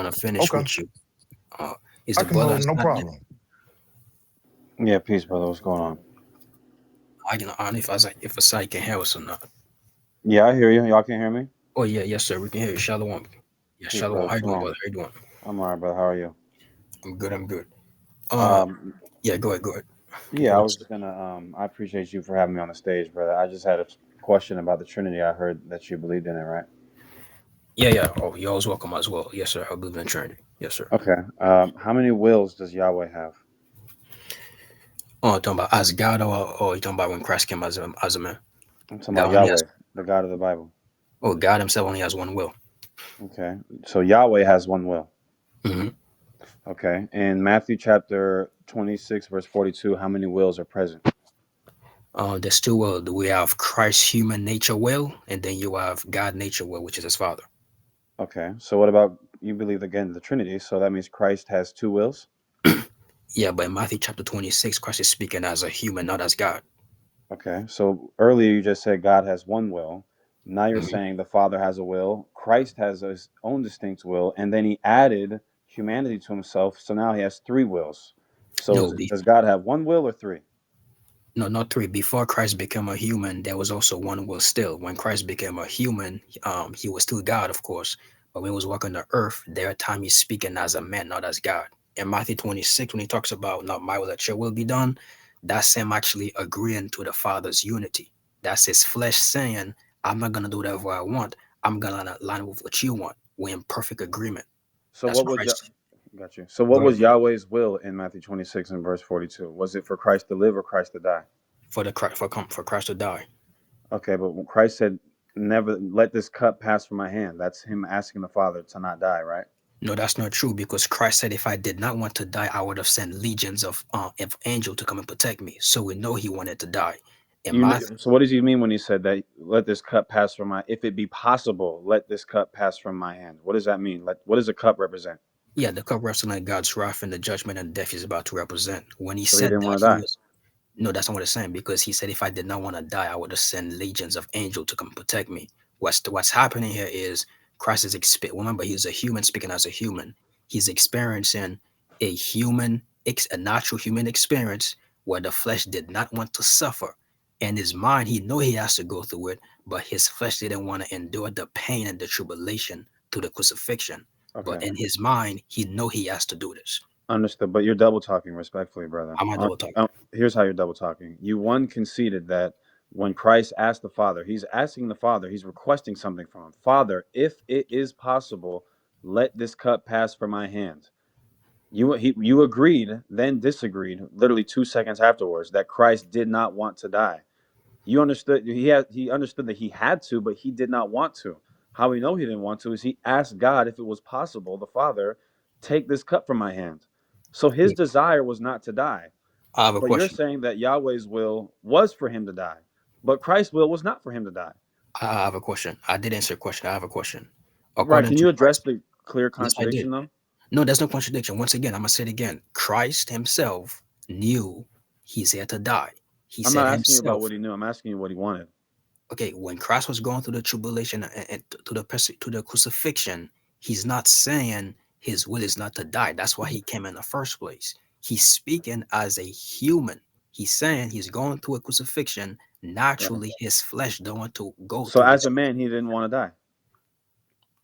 want to finish Okay, with you. Is I the can brother hold no Hasad there? problem. Yeah, peace, brother. What's going on? I don't know if Hasad can hear us or not. Yeah, I hear you. Y'all can hear me? Oh yeah, yes sir, we can hear you. Shalom. Yeah, Peace, Shalom. brother. How you doing, Shalom. brother? How you doing? I'm all right, brother. How are you? I'm good. I'm good. Uh, Um, yeah, go ahead. Go ahead. Go yeah, I ahead. was just gonna. I appreciate you for having me on the stage, brother. I just had a question about the Trinity. I heard that you believed in it, right? Yeah, yeah. Oh, you're always welcome as well. Yes sir. I believe in Trinity. Yes sir. Okay. How many wills does Yahweh have? Oh, talking about as God or you talking about when Christ came as a man? I'm talking That about only has Yahweh, the God of the Bible. God Himself only has one will. Okay. So Yahweh has one will. Hmm. Okay. In Matthew chapter 26, verse 42, how many wills are present? There's two will. We have Christ's human nature will, and then you have God nature will, which is His Father. Okay. So what about you believe again in the Trinity? So that means Christ has two wills? Yeah, but in Matthew chapter 26, Christ is speaking as a human, not as God. Okay, so earlier you just said God has one will. Now you're Hmm. saying the Father has a will, Christ has his own distinct will, and then he added humanity to himself. So now he has three wills. So No, does God have one will or three? no, not three. Before Christ became a human, there was also one will still. When Christ became a human, he was still God, of course. But when he was walking the earth, there are times he's speaking as a man, not as God. In Matthew 26, when he talks about not my will, that your will be done, that's him actually agreeing to the Father's unity. That's his flesh saying, I'm not gonna do whatever I want. I'm gonna align with what you want. We're in perfect agreement. So That's what was Christ. got you. So Go what ahead. was Yahweh's will in Matthew 26 and verse 42? Was it for Christ to live or Christ to die? For Christ to die. Okay, but when Christ said, "Never let this cup pass from my hand," that's him asking the Father to not die, right? No, that's not true because Christ said, if I did not want to die, I would have sent legions of angels to come and protect me. So we know he wanted to die. In Matthew, So what does he mean when he said that? Let this cup pass from my. If it be possible, let this cup pass from my hand. What does that mean? What does a cup represent? yeah, the cup representing God's wrath and the judgment and death he's about to represent. When he So he said didn't that, want to he die. was no, that's not what it's saying because he said, if I did not want to die, I would have sent legions of angels to come protect me. What's happening here is Christ is remember he's a human speaking as a human. He's experiencing a natural human experience where the flesh did not want to suffer. In his mind, he know he has to go through it, but his flesh didn't want to endure the pain and the tribulation to the crucifixion. But Okay, in his mind, he know he has to do this. understood. But you're double talking, respectfully, brother. I'm not double talking. Here's how you're double talking. You one conceded that when Christ asked the Father, he's asking the Father, he's requesting something from him. Father, if it is possible, let this cup pass from my hand. You agreed, then disagreed, literally 2 seconds afterwards, that Christ did not want to die. You understood he understood that he had to, but he did not want to. How we know he didn't want to is he asked God if it was possible, the Father, take this cup from my hand. So his desire was not to die. I have a But you're question. saying that Yahweh's will was for him to die. But Christ's will was not for him to die. I have a question. I did answer a question. I have a question. Right. According Can to you address Christ, the clear yes, I did. contradiction though? No, there's no contradiction. Once again, I'm gonna say it again. Christ Himself knew He's here to die. He I'm said not asking you about Himself. what he knew. I'm asking you what he wanted. Okay, when Christ was going through the tribulation and to the crucifixion, He's not saying His will is not to die. That's why He came in the first place. He's speaking as a human. He's saying He's going through a crucifixion. Right. Naturally, His flesh don't want to go So through as this. a man, he didn't want to die.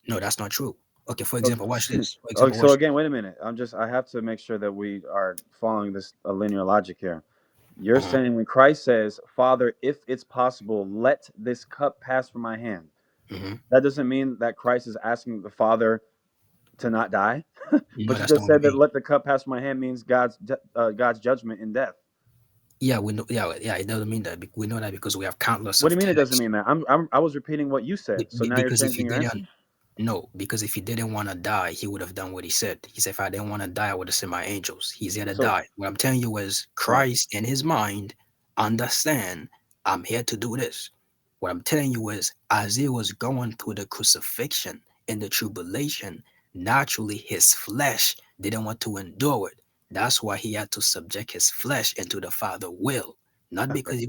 No, that's not true. Okay, for Okay. example, watch this. For Okay, example, so watch this. again, wait a minute. I have to make sure that we are following this a linear logic here. You're Uh-huh. saying when Christ says, "Father, if it's possible, let this cup pass from my hand." Hmm. That doesn't mean that Christ is asking the Father to not die. No, But you that's just not what said I that mean. let the cup pass from my hand means God's judgment in death. Yeah, we know. Yeah, yeah. It doesn't mean that. We know that because we have countless What do of you mean it doesn't texts. mean that? I was repeating what you said. So now you're Because if he changing your answer? didn't, no, because if he didn't want to die, he would have done what he said. He said, "If I didn't want to die, I would have sent my angels." He's here to So die. What I'm telling you is, right. Christ in his mind understand I'm here to do this. What I'm telling you is, as he was going through the crucifixion and the tribulation, naturally his flesh didn't want to endure it. That's why he had to subject his flesh into the Father will, not Okay. because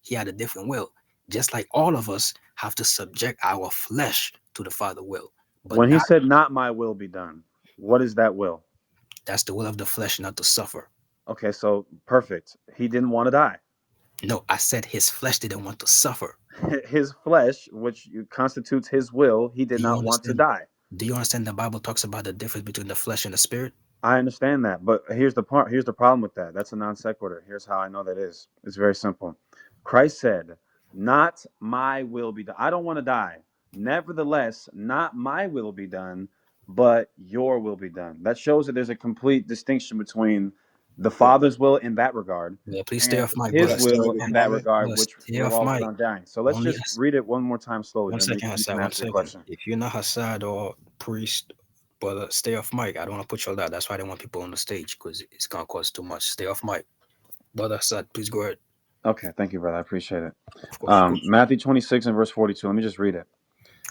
he had a different will. Just like all of us have to subject our flesh to the Father will, but When he not said not my will be done, What is that will? That's the will of the flesh not to suffer. Okay, so perfect. He didn't want to die. No, I said his flesh didn't want to suffer. His flesh, which constitutes his will, he did Do you not want to understand? die. Do you understand the Bible talks about the difference between the flesh and the spirit? I understand that, but here's the part. Here's the problem with that. That's a non sequitur. Here's how I know that is. It's very simple. Christ said, "Not my will be done." I don't want to die. Nevertheless, not my will be done, but your will be done. That shows that there's a complete distinction between the Father's will in that regard Yeah, please stay and off mic, His brother. Stay will off in mic. that regard, Brother, which stay off revolves mic. around dying. So let's Only just read it one more time slowly, one then second, you Hassan. can One answer your second. question. If you're not Hassad or priest, brother, stay off mic. I don't want to put you on that. That's why I don't want people on the stage because it's gonna cause too much. Stay off mic, brother Hassad. Please go ahead. Okay, thank you, brother. I appreciate it. Of course, of course. Matthew 26 and verse 42. Let me just read it.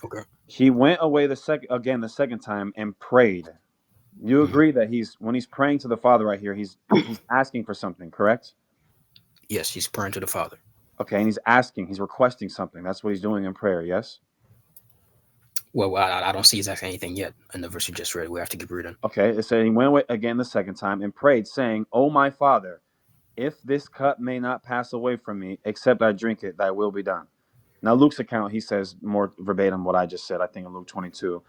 Okay. He went away the second time and prayed. You Mhm. agree that when he's praying to the Father right here, he's asking for something, correct? Yes, he's praying to the Father. Okay, and he's requesting something. That's what he's doing in prayer, yes? Well, I don't see exactly anything yet in the verse you just read. We have to keep reading. Okay, it said he went away again the second time and prayed, saying, "O my Father, if this cup may not pass away from me, except I drink it, thy will be done." Now, Luke's account, he says more verbatim what I just said, I think in Luke 22.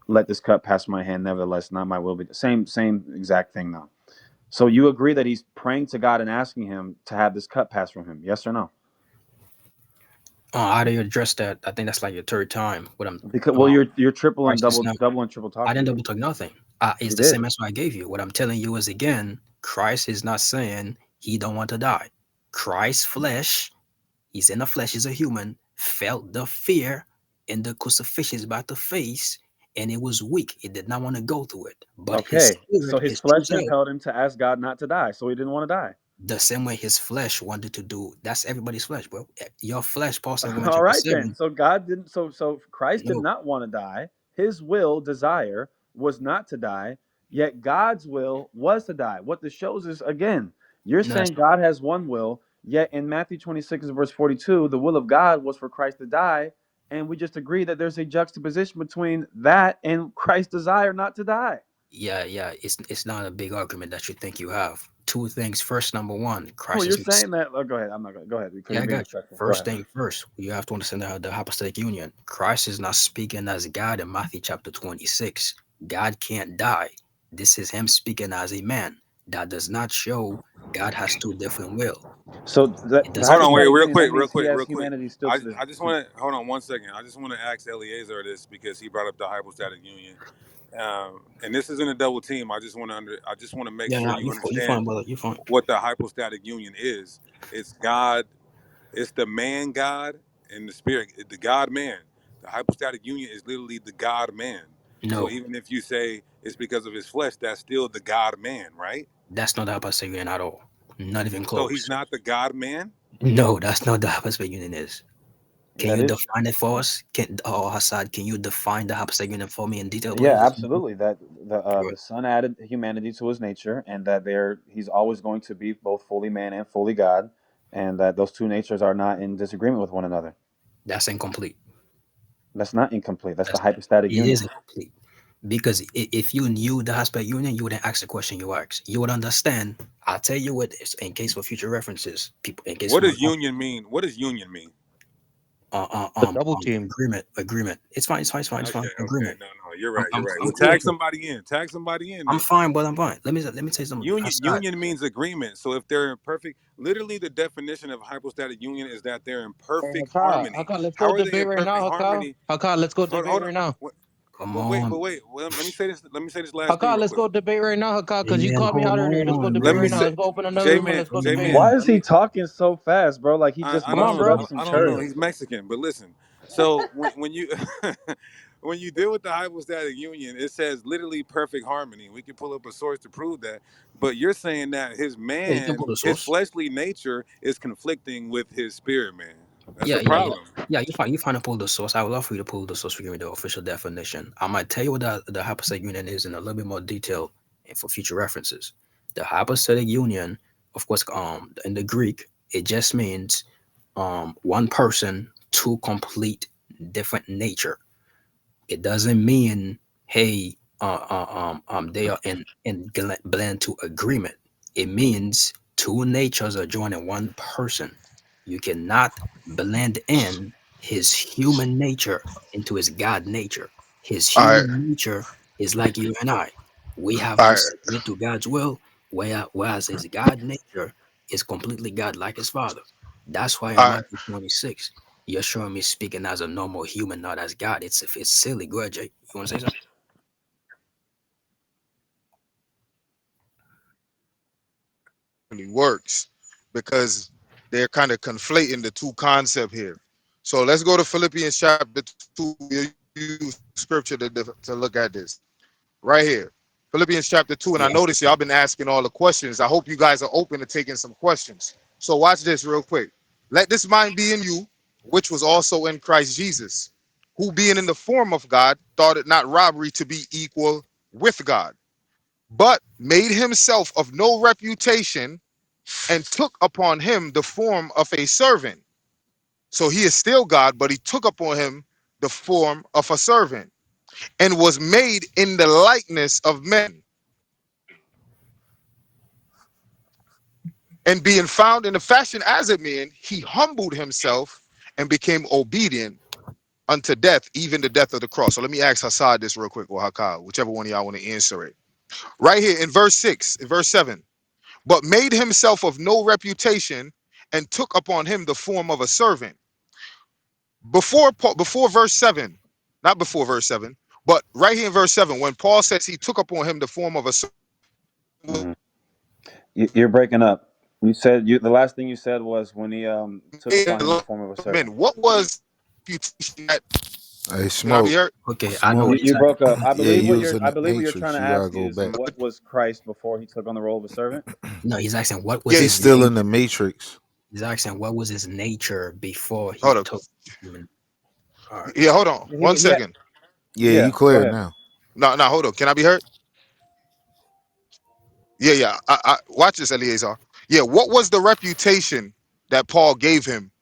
Let this cup pass my hand, nevertheless, not my will be. Same exact thing, though. So you agree that he's praying to God and asking him to have this cup pass from him? Yes or no? How do you address that? I think that's like your third time. What I'm Because uh, you're triple and Christ is not. double and triple I talking, didn't bro. double talk nothing. It's You the did. same answer I gave you. What I'm telling you is again, Christ is not saying he don't want to die. Christ's flesh, he's in the flesh, he's a human, felt the fear in the crucifixion he's about to face, and it was weak. It did not want to go through it. But his Okay, so spirit, his his true flesh self, compelled him to ask God not to die, so he didn't want to die. the same way his flesh wanted to do. That's everybody's flesh, bro. Your flesh, Paul said in Romans All chapter right then. 7. So God didn't. So Christ did No, not want to die. His will, desire, was not to die. Yet God's will was to die. What this shows is again, you're no, that's saying God has one will. Yet in Matthew 26 verse 42, the will of God was for Christ to die, and we just agree that there's a juxtaposition between that and Christ's desire not to die. yeah, yeah. It's not a big argument that you think you have. Two things. First, number one, Oh, Christ you're is saying that? Oh, go ahead. I'm not going. Go ahead because yeah, you're I being got you. respectful. Go First ahead. thing first, you have to understand the hypostatic union. Christ is not speaking as God in Matthew chapter 26. God can't die. This is him speaking as a man. That does not show God has two different will. So It the doesn't Hold on, show wait, that. hypostatic real union, that quick, real means he quick, has real quick. humanity still I to this. I just want to hold on one second. I just want to ask Eliezer this because he brought up the hypostatic union, and this isn't a double team. I just want to make Yeah, sure yeah, you you fine, understand brother. You fine. what the hypostatic union is. It's God. It's the man God and the spirit, the God man. The hypostatic union is literally the God man. So No, even if you say it's because of his flesh, that's still the God man, right? that's not the hypostatic union at all. Not even So he's close. not the God man. No, that's not the hypostatic union is. Can That you is true. define it for us? Can Hassad, can you define the hypostatic union for me in detail, Yeah, please? absolutely. That Good. the Son added humanity to his nature, and that he's always going to be both fully man and fully God, and that those two natures are not in disagreement with one another. That's incomplete. That's not incomplete. That's the That's hypostatic it union. is incomplete. Because if you knew the hypostatic union, you wouldn't ask the question you asked. You would understand. I'll tell you what is in case for future references, people in case What someone does union mean? What does union mean? Double team. agreement. It's fine, it's fine, it's fine, it's Okay, fine. okay, Agreement. no, no, you're I'm right, you're I'm right. I'm Well, cool tag with it. somebody in, tag somebody in I'm then. fine, but I'm fine. Let me tell you something. Union Hassan. union means agreement. So if they're in perfect, literally the definition of hypostatic union is that they're in Hey, perfect Hakai, harmony. Hakai, let's How go are they debate in right perfect now, Hakai. harmony? Hakai, let's go debate Hold right on, now. Come but wait, on. but wait. Well, let me say this. Let me say this last thing Hakai, real let's quick. go debate right now, Hakai, because you Amen. called me Hold out earlier. Let's go on, debate Let right me now. say, man. Let's go open another J room and man, let's go J debate. man. Why Amen. is he talking so fast, bro? Like he just I Come on, know, mustered up bro. some I don't know. church. He's Mexican, but listen. So when you when you deal with the hypostatic union, it says literally perfect harmony. We can pull up a source to prove that. But you're saying that his Yeah, you can man, pull the his source. fleshly nature, is conflicting with his spirit man. That's Yeah, a yeah, yeah. problem. Yeah, you find to pull the source. I would love for you to pull the source for give me the official definition. I might tell you what the hypostatic union is in a little bit more detail and for future references. The hypostatic union, of course, in the Greek, it just means one person, two complete different nature. It doesn't mean, hey, they are in blend to agreement. It means two natures are joined in one person. You cannot blend in his human nature into his God nature. His All right, human nature is like you and I. We have all to right, submit to God's will, whereas his God nature is completely God, like his Father. That's why in all right. Matthew 26, you're showing me speaking as a normal human, not as God. It's silly. Go ahead, Jake. You want to say something? Really works because they're kind of conflating the two concept here. So let's go to Philippians chapter 2. We'll use scripture to look at this right here. Philippians chapter 2. And I Yeah, notice y'all been asking all the questions. I hope you guys are open to taking some questions. So watch this real quick. Let this mind be in you, which was also in Christ Jesus, who being in the form of God, thought it not robbery to be equal with God, but made himself of no reputation and took upon him the form of a servant. So he is still God, but he took upon him the form of a servant and was made in the likeness of men. And being found in the fashion as a man, he humbled himself and became obedient unto death, even the death of the cross. So let me ask Hasad this real quick, or Hakad, whichever one of y'all want to answer it. Right here in verse 6, in verse 7, but made himself of no reputation and took upon him the form of a servant. Before verse 7, not before verse 7, but right here in verse 7, when Paul says he took upon him the form of a servant, Hmm. You're breaking up. You said the last thing you said was when he took upon him the form of a servant. men, what was reputation that, Hey, can I be Smoke, heard? okay, I know Smoke. what You he's saying. broke up. Yeah, you was in I the believe what you're trying Matrix. to You gotta ask go is back. what was Christ before he took on the role of a servant? No, he's asking what was Yeah, He's his still nature. in the Matrix. He's asking what was his nature before he hold on. took human. All right. Yeah, hold on. One Yeah, second. Yeah, you yeah. Go clear ahead. now. No, no, hold on. Can I be heard? Yeah, yeah. Watch this, Eleazar. Yeah, what was the reputation that Paul gave him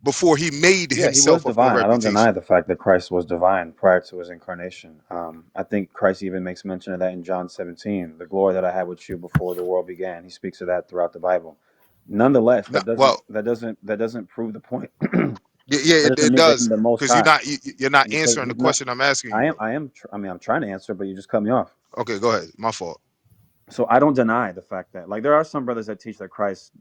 before he made Yeah, he was himself of no divine. I don't deny reputation? the fact that Christ was divine prior to his incarnation. I think Christ even makes mention of that in John 17. The glory that I had with you before the world began. He speaks of that throughout the Bible. Nonetheless, No, well, that doesn't prove the point. That yeah, yeah, doesn't it make him does the Most because you're High not you're not because answering the he's not. question I'm asking you though. I mean, I'm trying to answer, but you just cut me off. Okay, go ahead. My fault. So I don't deny the fact that like there are some brothers that teach that Christ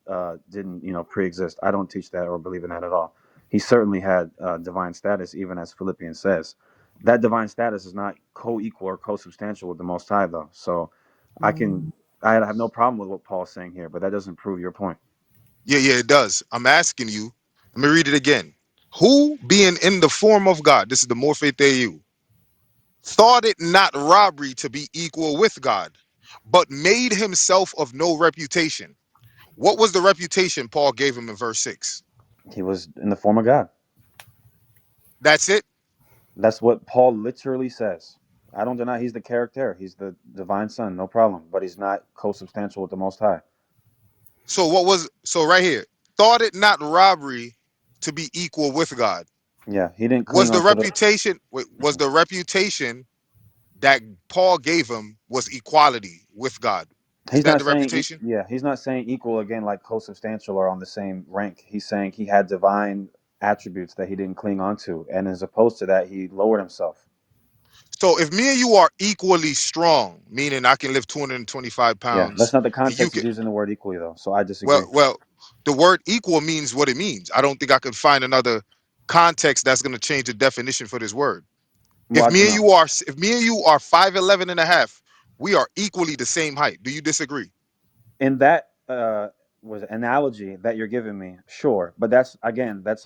didn't pre-exist. I don't teach that or believe in that at all. He certainly had divine status, even as Philippians says. That divine status is not co-equal or co-substantial with the Most High, though. So I can I have no problem with what Paul's saying here, but that doesn't prove your point. Yeah, yeah, it does. I'm asking you. Let me read it again. Who, being in the form of God, this is the Morphe Theou, thought it not robbery to be equal with God, but made himself of no reputation. What was the reputation Paul gave him in verse 6? He was in the form of God. That's it. That's what Paul literally says. I don't deny he's the character. He's the divine son, no problem. But he's not co-substantial with the Most High. So right here, thought it not robbery to be equal with God. Yeah, he didn't Was cling the on to the. reputation was the reputation that Paul gave him was equality with God? Is He's that not the saying, reputation? yeah, he's not saying equal again, like co-substantial or on the same rank. He's saying he had divine attributes that he didn't cling on to, and as opposed to that, he lowered himself. So if me and you are equally strong, meaning I can lift 225 Yeah, that's pounds not the and you context of can, using the word equally, though. So I well, disagree. well, the word equal means what it means. I don't think I could find another context that's going to change the definition for this word. Well, no, If me and you are 5'11 and a half, we are equally the same height. Do you disagree? in that was analogy that you're giving me, sure, but that's again, that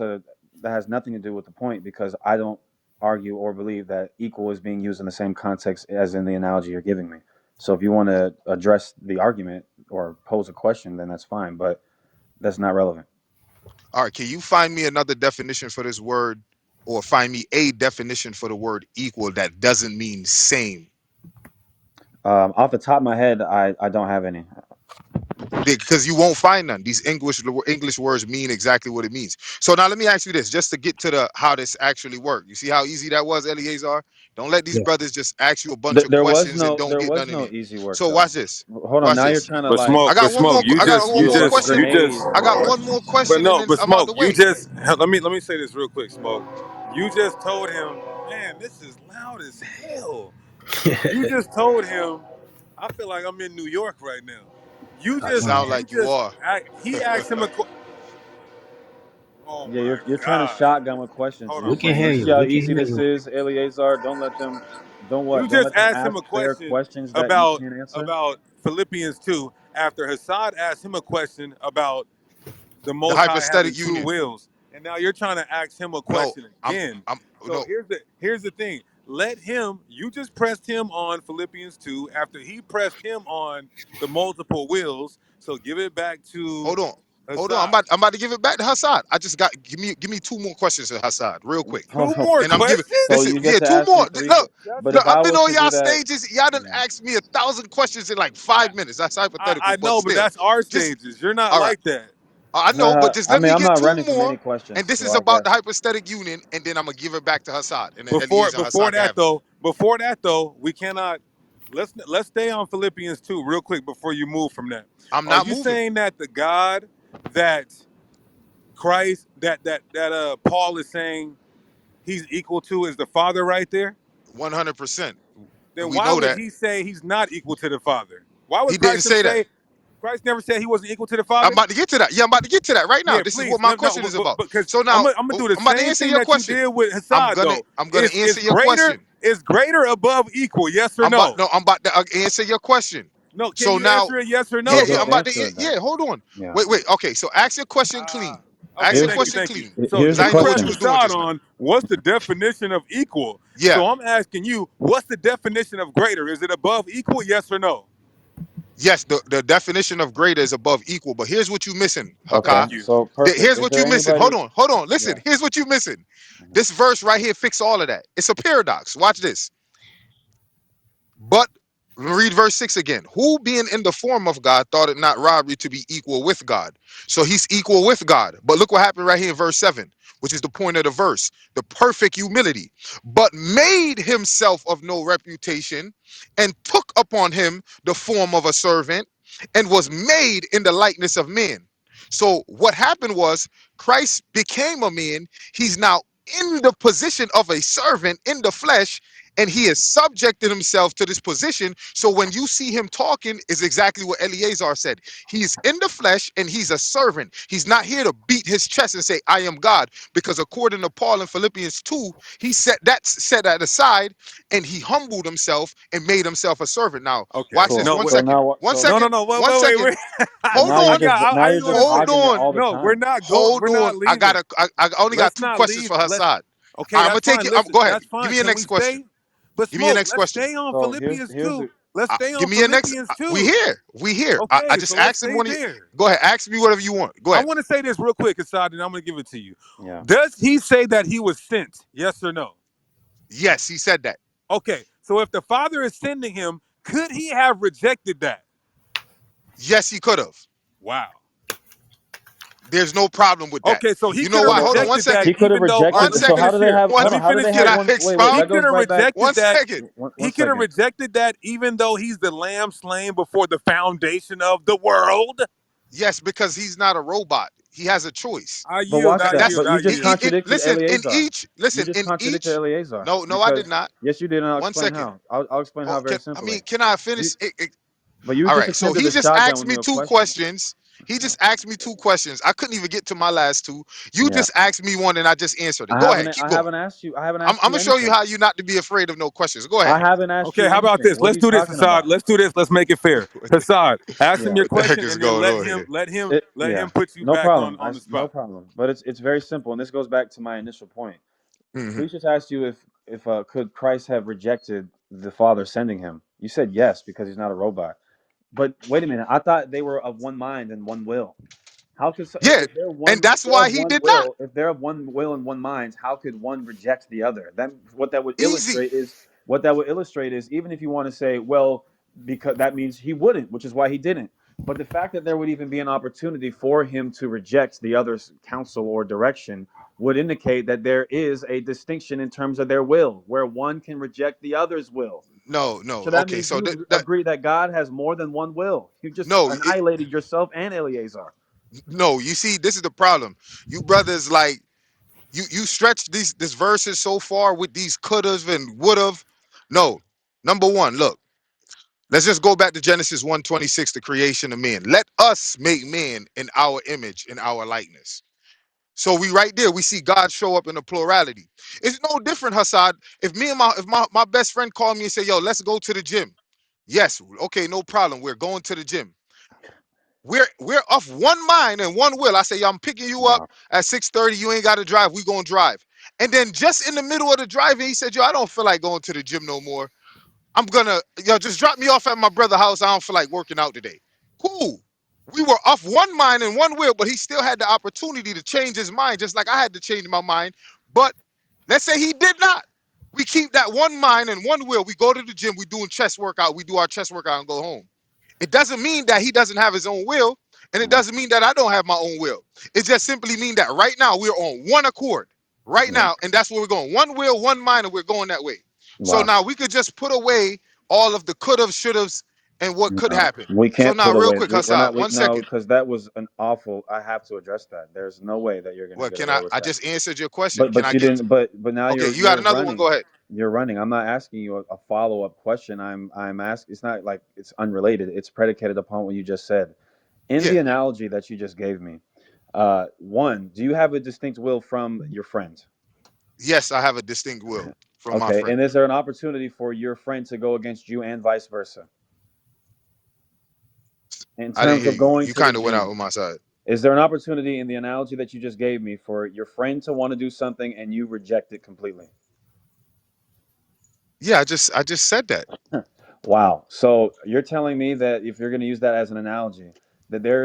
has nothing to do with the point because I don't argue or believe that equal is being used in the same context as in the analogy you're giving me. So if you want to address the argument or pose a question, then that's fine, but that's not relevant. All right, can you find me another definition for this word or find me a definition for the word equal that doesn't mean same? Off the top of my head, I don't have any. because you won't find none. These English words mean exactly what it means. So now let me ask you this, just to get to the how this actually worked. You see how easy that was, Eleazar? Don't let these Yeah. brothers just ask you a bunch of There was questions and no don't get none in it. easy work So though. watch this. Hold on, Watch now you're this. trying to But like smoke, I got one more. you I got just, one you throw more like a just, question. you just. grenade I got or one more But question and no, then but I'm out smoke. the You way. just let me say this real quick, smoke. You just told him, man, this is loud as hell. You just told him, I feel like I'm in New York right now. You I just, mean, Sound you like you just, are. he asked him a. Oh yeah, my you're trying to god. shotgun with questions, Hold We on, and can bring hear you her see you. how We can easy hear this you. is, Eleazar. Don't let them, You don't just let them asked him ask a fair question questions that you about can't answer. about Philippians 2 after Hasad asked him a question about the The Most High having hypostatic two union. wills, and now you're trying to ask him a No, question I'm again. I'm So no here's the thing. Let him. You just pressed him on Philippians 2 after he pressed him on the multiple wills. So give it back to hold on. Hold on. Hasad. I'm about to give it back to Hassad. I just got give me two more questions to Hassad, real quick. Two more And I'm giving So questions. listen, you get yeah, to two ask me more. three. Look, That's But look, if I've I been was on to do y'all that, stages. Y'all done yeah. asked me 1,000 questions in like I, 5 minutes. That's hypothetical, I but know, but still. that's our Just stages. You're not all right. like that. I know, but just I let mean, me I'm get not two running from any more. And questions, this so is I about the guess. hypostatic union, and then I'm gonna give it back to Hassad. And then Before Eliezer and before Hassad can that have it. though, before that though, we cannot. Let's stay on Philippians 2 real quick before you move from that. I'm Are not you moving. saying that the God that Christ that Paul is saying he's equal to is the Father right there? 100%. Then We why know would that. he say he's not equal to the Father? Why He would didn't Christ never say that. say Christ never said he wasn't equal to the I'm Father? about to get to that. Yeah, I'm about to get to that right now. Yeah, This is what please. my No, no, question is about. because So now I'm gonna do the I'm about to same answer thing your that you question. did with I'm Hassad gonna though. I'm gonna answer Is your question. greater above equal? Yes or I'm about no? no, I'm about to answer your question. No, can So you now, answer it yes or yeah, Yeah, no yeah, I'm just though? about to answer it then. yeah, hold on. Yeah. Wait. Okay, so ask your question Ah, clean. okay, Ask your Here's the thank you, question thank you. clean. So here's Because the I you didn't know what pressed you question. was doing Hassad just now. on what's the definition of equal. Yeah. So I'm asking you, what's the definition of greater? Is it above equal? Yes or no? Yes, the definition of greater is above equal, but here's what you're missing, Okay, Hakak. Thank you. so perfect. Here's Is what there you missing. Hold anybody? on, hold on. Listen, Yeah. here's what you missing. Mhm. This verse right here fix all of that. It's a paradox. Watch this. But read verse 6 again. Who being in the form of God thought it not robbery to be equal with God. So he's equal with God. But look what happened right here in verse 7, which is the point of the verse. The perfect humility. But made himself of no reputation and took upon him the form of a servant and was made in the likeness of men. So what happened was Christ became a man. He's now in the position of a servant in the flesh, and he has subjected himself to this position. So when you see him talking, is exactly what Eleazar said. He's in the flesh and he's a servant. He's not here to beat his chest and say, I am God. Because according to Paul in Philippians 2, he set that aside and he humbled himself and made himself a servant. Now, Okay. watch this Cool. No, one wait. So second. now what? One So No, no, second. no. Wait, One wait, wait, second. wait. so Hold now you're on. just How you gonna say? Hold hogging it on. all the No, we're time. not go. Hold We're on. not leaving. I only got Let's two not questions leave. for Let's. Hassad. Okay, I'm that's gonna take fine. you. Listen, Go ahead. that's Give fine. me your Can we next question. stay? But Give me your smoke. next Let's question. stay on So Philippians here's the 2. Let's stay Give on me your next. Philippians We 2. here. We here. I Okay, just so let's asked him stay one. there. Go ahead. Ask me whatever you want. Go I ahead. want to say this real quick, Asad, and I'm going to give it to you. yeah. Does he say that he was sent? Yes or no? Yes, he said that. Okay, so if the Father is sending him, could he have rejected that? Yes, he could have. Wow. There's no problem with that. Okay, so he You could know have why? So Hold on. One rejected that second. he could have even though. All right, One rejected. let me So how second. finish do they here. have? One. Hold Let me on. How do finish they Can have here. I one? Wait. He That expound? could goes have right back. rejected One that. second. One He could have second. rejected that even though he's the lamb slain before the foundation of the world. Yes, because he's not a robot. He has a choice. I But yield, watch I that. That's yield, But you I just yield. contradicted listen Eleazar. You listen just in contradicted each. Eleazar No, I did because not. yes, you did, and I'll One explain second. how. I'll explain how very simply. Can I You, finish? but you All just right. So attempted he to just shotgun asked with me me a two question. questions. He Yeah. just asked me two questions. I couldn't even get to my last two. You Yeah. just asked me one and I just answered it. Go ahead. Keep I going. haven't asked you. I haven't I'm asked you gonna show you anything. how you not to be afraid of no questions. Go I ahead. haven't asked Okay, you how about anything. this? What are Let's you do this, talking Assad. about? Let's do this. Let's make it fair. Hassad, ask him Yeah. your What the heck question is and then going on here? let Yeah. him put you No back problem. on the No spot. problem. But it's very simple, and this goes back to my initial point. Hmm. Preach just asked you if could Christ have rejected the Father sending him. You said yes because he's not a robot. But wait a minute, I thought they were of one mind and one will. How could Yeah, and if that's they're why of he one did not. will, if they're of one will and one mind, how could one reject the other? Then Easy. what that would illustrate is even if you want to say, well, because that means he wouldn't, which is why he didn't. But the fact that there would even be an opportunity for him to reject the other's counsel or direction would indicate that there is a distinction in terms of their will, where one can reject the other's will. No, no. So that Okay, means so you that agree that God has more than one will. You just no, annihilated yourself and Eleazar. no. You see, this is the problem. You brothers like you stretch this verses so far with these could've and would've. No, number one, look. Let's just go back to Genesis 1:26, the creation of man. Let us make man in our image, in our likeness. So we right there, we see God show up in a plurality. It's no different, Hasad. If me and my best friend called me and say, yo, let's go to the gym. Yes, okay, no problem. We're going to the gym. We're of one mind and one will. I say, yo, I'm picking you up Wow. at 6:30. You ain't gotta drive. We gonna drive. And then just in the middle of the driving, he said, yo, I don't feel like going to the gym no more. I'm gonna, yo, just drop me off at my brother's house. I don't feel like working out today. Cool. We were off one mind and one will, but he still had the opportunity to change his mind, just like I had to change my mind. But let's say he did not. We keep that one mind and one will. We go to the gym, we doing chest workout, we do our chest workout and go home. It doesn't mean that he doesn't have his own will, and it Wow. doesn't mean that I don't have my own will. It just simply means that right now we're on one accord. Right Yeah. now, and that's where we're going. One will, one mind, and we're going that way. So Wow. now we could just put away all of the could have, should haves, and what could No, happen. we So can't now, put real away. quick, We're Hassad, not. one No, second. because that was an awful. I have to address that. There's no way that you're going to Well, get can away I? with I that. just answered your question. But Can I you get? didn't. But now Okay, you're you got you're another one. running. Go ahead. You're running. I'm not asking you a follow up question. I'm asking. It's not like it's unrelated. It's predicated upon what you just said. In Yeah. the analogy that you just gave me, one, do you have a distinct will from your friend? Yes, I have a distinct will from my Okay, friend. and is there an opportunity for your friend to go against you and vice versa in I didn't terms hear of you. going You to the kind of went out gym? on my side. Is there an opportunity in the analogy that you just gave me for your friend to want to do something and you reject it completely? Yeah, I just said that. Wow. So you're telling me that if you're going to use that as an analogy, that there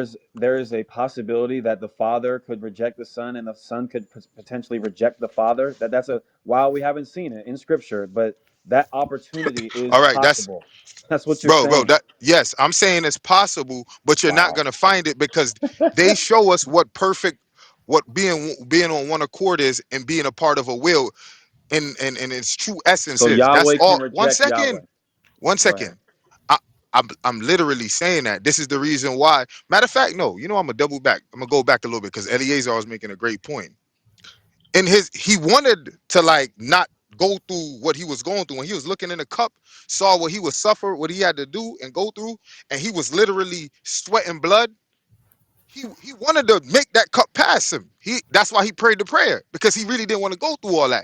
is a possibility that the father could reject the son and the son could potentially reject the father. That's a wow. We haven't seen it in scripture, but that opportunity is All right, that's possible. That's what you're bro. saying. That yes, I'm saying it's possible, but you're not Wow. gonna find it because they show us what perfect, what being on one accord is, and being a part of a will, and its true essence So is. That's Yahweh can all. One reject Yahweh. second. One Go ahead. second. I, I'm literally saying that. This is the reason why. Matter of fact, no. You know, I'm gonna double back. I'm gonna go back a little bit because Eliezer was making a great point. In his, he wanted to like not go through what he was going through. When he was looking in the cup, saw what he was suffer, what he had to do and go through, and he was literally sweating blood. He wanted to make that cup pass him. That's why he prayed the prayer because he really didn't want to go through all that,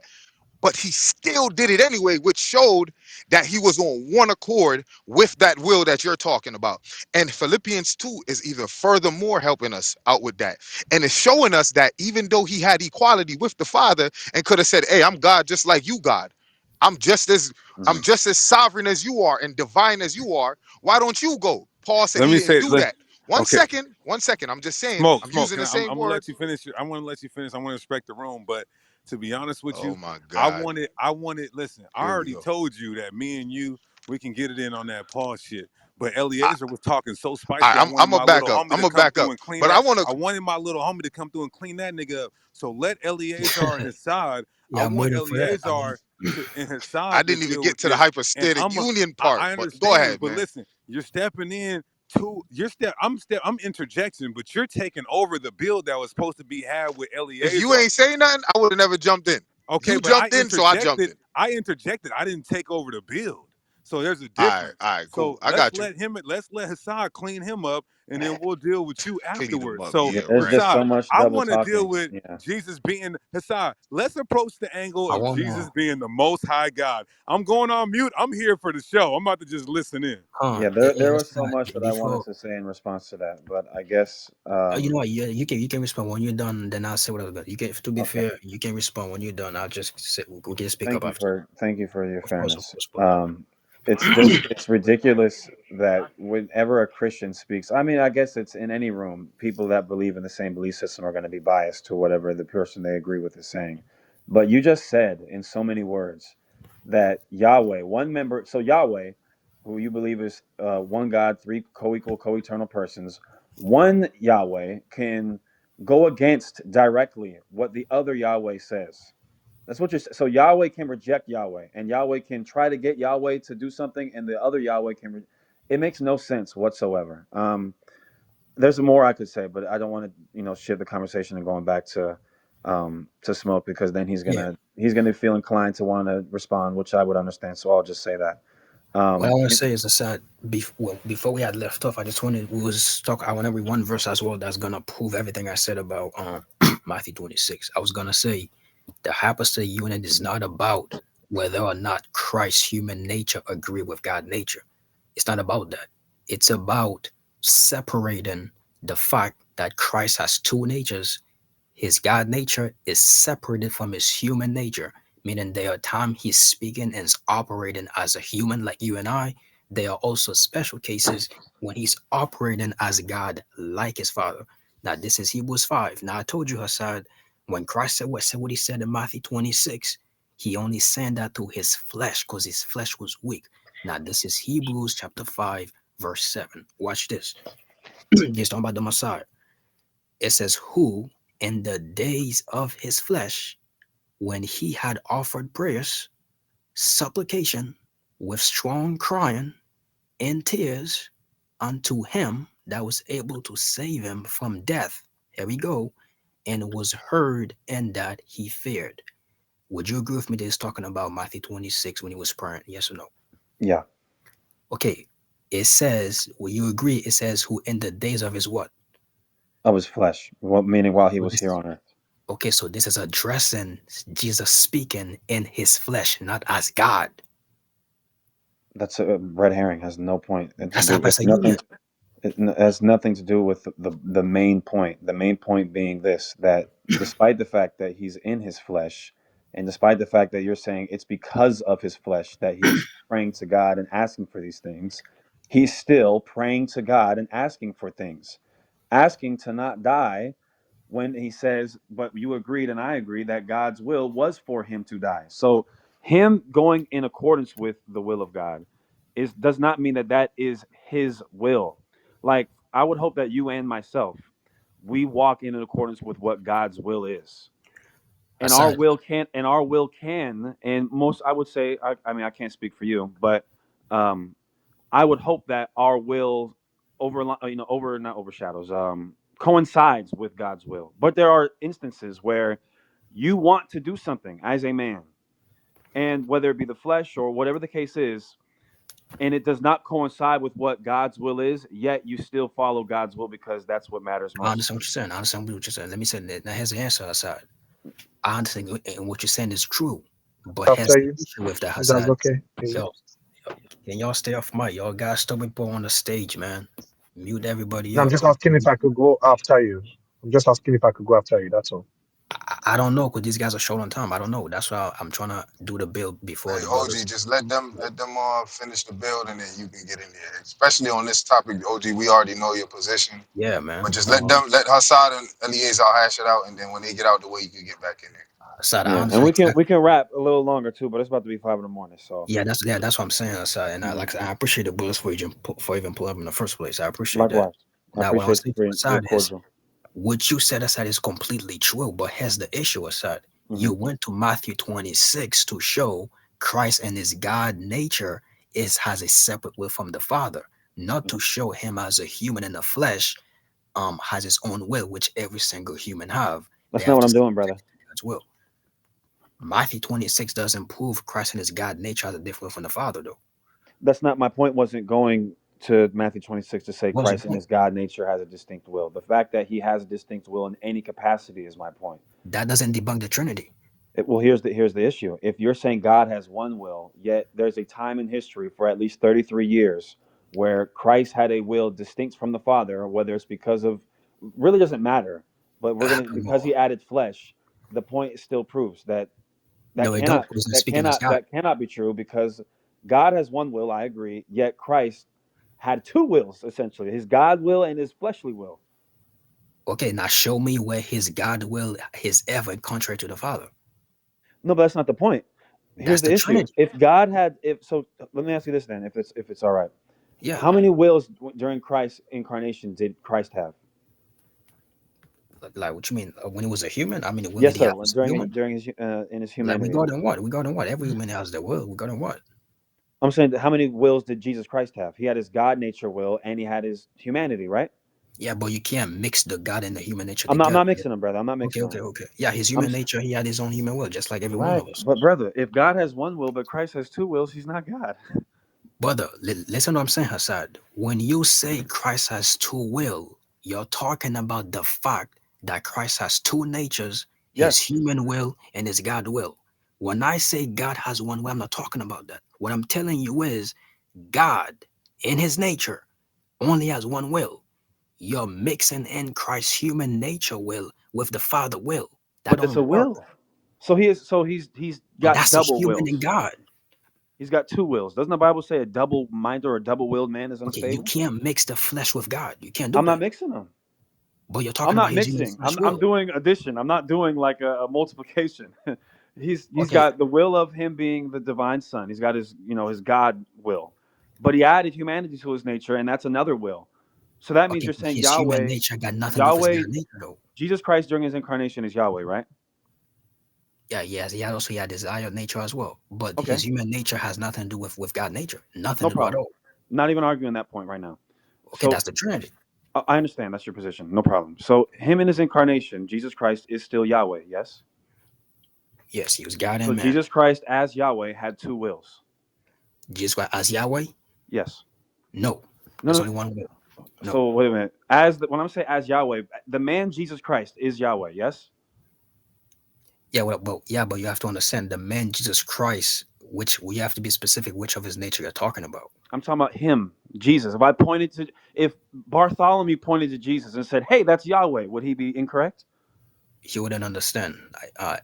but he still did it anyway, which showed that he was on one accord with that will that you're talking about. And Philippians 2 is even furthermore helping us out with that. And it's showing us that even though he had equality with the Father and could have said, hey, I'm God just like you, God. I'm just as I'm Mhm. just as sovereign as you are and divine as you are. Why don't you go? Paul said Let he me didn't say, do that. One okay, second, one second. I'm just saying, smoke, I'm smoke. using Can the I'm same gonna let words. you finish. I want to let you finish. I want to respect the room, but to be honest with Oh you, my I God. wanted, I wanted. Listen, I Here we already go. told you that me and you, we can get it in on that Paul shit. But I, Eliezer was talking so spicy. I I'm wanted gonna my back little up. homie I'm to gonna come back through up. and clean But I that. want to. I wanted my little homie to come through and clean that nigga up. So let Eleazar and Hassad. I Yeah, I'm want waiting for that. Eleazar to and I Hassad to didn't even deal get with to the this. And hypostatic union part. I But go understand, ahead, but man. listen, you're stepping in to you're I'm interjecting, but you're taking over the build that was supposed to be had with If you Eleazar. ain't saying nothing, I would have never jumped in. Okay, You but I jumped in, so I jumped interjected. in. I interjected. I didn't take over the build. So there's a difference. All right, cool. So I got you. let's let Hassad clean him up, and then we'll deal with you Clean them afterwards. up. So Yeah, Yeah, there's right. just so Hassad, much I double want to deal talking. with Yeah. Jesus being Hassad. Let's approach the angle I of want Jesus more. being the Most High God. I'm going on mute. I'm here for the show. I'm about to just listen in. Yeah, there was so much that I wanted Before to say in response to that, but I guess you know what? You can respond when you're done. Then I'll say what I was gonna. You can, to be okay. fair, you can respond when you're done. I'll just say we can speak up Thank you after. for your Of fairness. course, bro. It's just it's ridiculous that whenever a Christian speaks, I mean, I guess it's in any room, people that believe in the same belief system are going to be biased to whatever the person they agree with is saying. But you just said in so many words that Yahweh, one member, so Yahweh who you believe is one God, three co-equal, co-eternal persons, one Yahweh can go against directly what the other Yahweh says. That's what you're. So Yahweh can reject Yahweh, and Yahweh can try to get Yahweh to do something, and the other Yahweh can. It makes no sense whatsoever. There's more I could say, but I don't want to, shift the conversation and going back to Smoke, because then Yeah. he's gonna feel inclined to want to respond, which I would understand. So I'll just say that. What I want to And- say is, aside, before we had left off, I just wanted we was talk. I want to read one verse as well that's gonna prove everything I said about Matthew 26. I was gonna say the hypostatic unit is not about whether or not Christ's human nature agree with God nature. It's not about that. It's about separating the fact that Christ has two natures. His God nature is separated from his human nature, meaning there are times he's speaking and is operating as a human like you and I. There are also special cases when he's operating as God like his Father. Now, this is Hebrews 5. Now, I told you, Hassan, when Christ said what he said in Matthew 26, he only said that to his flesh because his flesh was weak. Now, this is Hebrews chapter 5, verse 7. Watch this. He's talking about the Messiah. It says, who in the days of his flesh, when he had offered prayers, supplication, with strong crying and tears unto him that was able to save him from death. Here we go. And was heard, and that he feared. Would you agree with me that it's talking about Matthew 26 when he was praying? Yes or no? yeah, Okay. It says, will you agree? It says, who in the days of his what? of his flesh, well, meaning while he So was here this, on earth. okay, so this is addressing Jesus speaking in his flesh, not as God. That's a red herring. Has no point to That's do. not It's a union. nothing. It has nothing to do with the main point. The main point being this: that despite the fact that he's in his flesh, and despite the fact that you're saying it's because of his flesh that he's praying to God and asking for these things, he's still praying to God and asking for things, asking to not die, when he says, but you agreed and I agree that God's will was for him to die. So him going in accordance with the will of God does not mean that that is his will. Like, I would hope that you and myself, we walk in accordance with what God's will is. And our Aside, will can and most, I would say, I mean, I can't speak for you, but um I would hope that our will not overshadows, coincides with God's will. But there are instances where you want to do something as a man, and whether it be the flesh or whatever the case is, and it does not coincide with what God's will is, yet you still follow God's will because that's what matters I most. understand what you're saying. I understand what you're saying. Let me say that. Now, here's the answer, Aside. I understand and what you're saying is true, but here's After the you, issue with that, if that's Hassan. okay. Yeah. Yo, can y'all stay off mic? Y'all guys still people on the stage, man. Mute everybody No, I'm up. just asking if I could go after you. I'm just asking if I could go after you. That's all. I don't know because these guys are short on time. I don't know. That's why I'm trying to do the build before Hey, the OG, brothers. just let them finish the build, and then you can get in there. Especially on this topic, OG, we already know your position, Yeah, but man. just let Hassad and Eliezer hash it out, and then when they get out the way, you can get back in there. Aside, I Yeah, and understand we exactly. can wrap a little longer too, but it's about to be 5 in the morning. So Yeah, that's what I'm saying. Aside, and mhm. I appreciate the brothers for even pulling up in the first place. I appreciate that. Likewise, I Now, what I was appreciate you saying for to your Aside is cordial. what you said, Aside, is completely true. But here's the issue, Aside. Hmm. You went to Matthew 26 to show Christ and his God nature has a separate will from the Father, not to show him as a human in the flesh, has his own will, which every single human have. They That's not have what to I'm doing, subject brother. to God's will. Matthew 26 doesn't prove Christ and his God nature has a different will from the Father, though. That's not my point. Wasn't going to Matthew 26 to say What was your Christ in point? his God nature has a distinct will. The fact that he has a distinct will in any capacity is my point. That doesn't debunk the Trinity. Well, here's the issue. If you're saying God has one will, yet there's a time in history for at least 33 years where Christ had a will distinct from the Father, whether it's because of, really doesn't matter, but we're gonna, No, because he added flesh, the point still proves that no, it don't. Because speaking as God. that cannot be true, because God has one will, I agree, yet Christ had two wills essentially, his God will and his fleshly will. Okay, now show me where his God will is ever contrary to the Father. No, but that's not the point. Here's That's the the issue. Trinity. If God had, if so, let me ask you this then, if it's all right. Yeah. How many wills during Christ's incarnation did Christ have? Like what you mean? When he was a human? I mean, will Yes, did he sir. have as a During human? during his in his Like we humanity. got in what? We got in what? Every human has their will. We got in what? I'm saying how many wills did Jesus Christ have? He had his God nature will and he had his humanity, right? Yeah, but you can't mix the God and the human nature I'm together. not mixing them, brother. I'm not Okay, mixing okay, them. okay. Yeah, his I'm human nature, he had his own human will, just like every one right, of us. but brother, if God has one will, but Christ has two wills, he's not God. Brother, listen to what I'm saying, Hassan. When you say Christ has two will, you're talking about the fact that Christ has two natures, his Yes, human will and his God will. When I say God has one will, I'm not talking about that. What I'm telling you is God, in his nature, only has one will. You're mixing in Christ's human nature will with the Father will. That but it's a don't work. will. So he's But got that's a double human in wills. God. He's got two wills. Doesn't the Bible say a double minded or a double willed man is Okay, you unstable? can't mix the flesh with God. You can't do I'm not that. mixing them. But you're I'm talking about not his human mixing. flesh I'm will. doing addition. I'm not doing like a multiplication. He's Okay, got the will of him being the divine son. He's got his his God will, but he added humanity to his nature, and that's another will. So that means okay, you're but saying his human Yahweh, nature got nothing to do with his Yahweh, God nature, though. Jesus Christ during his incarnation is Yahweh, right? Yeah, yes, he had desire nature as well. But his Okay, human nature has nothing to do with God nature. Nothing no to do at problem. all. Not even arguing that point right now. Okay, So that's the Trinity. I understand that's your position. No problem. So him in his incarnation, Jesus Christ is still Yahweh. Yes. Yes, he was God So and man. Jesus Christ as Yahweh had two wills. Jesus Christ as Yahweh? Yes. No, No, there's no. only one will. No. So wait a minute. When I'm saying as Yahweh, the man Jesus Christ is Yahweh. Yes. Yeah, well, but you have to understand the man Jesus Christ, which we have to be specific which of his nature you're talking about. I'm talking about him, Jesus. If Bartholomew pointed to Jesus and said, "Hey, that's Yahweh," would he be incorrect? You wouldn't understand.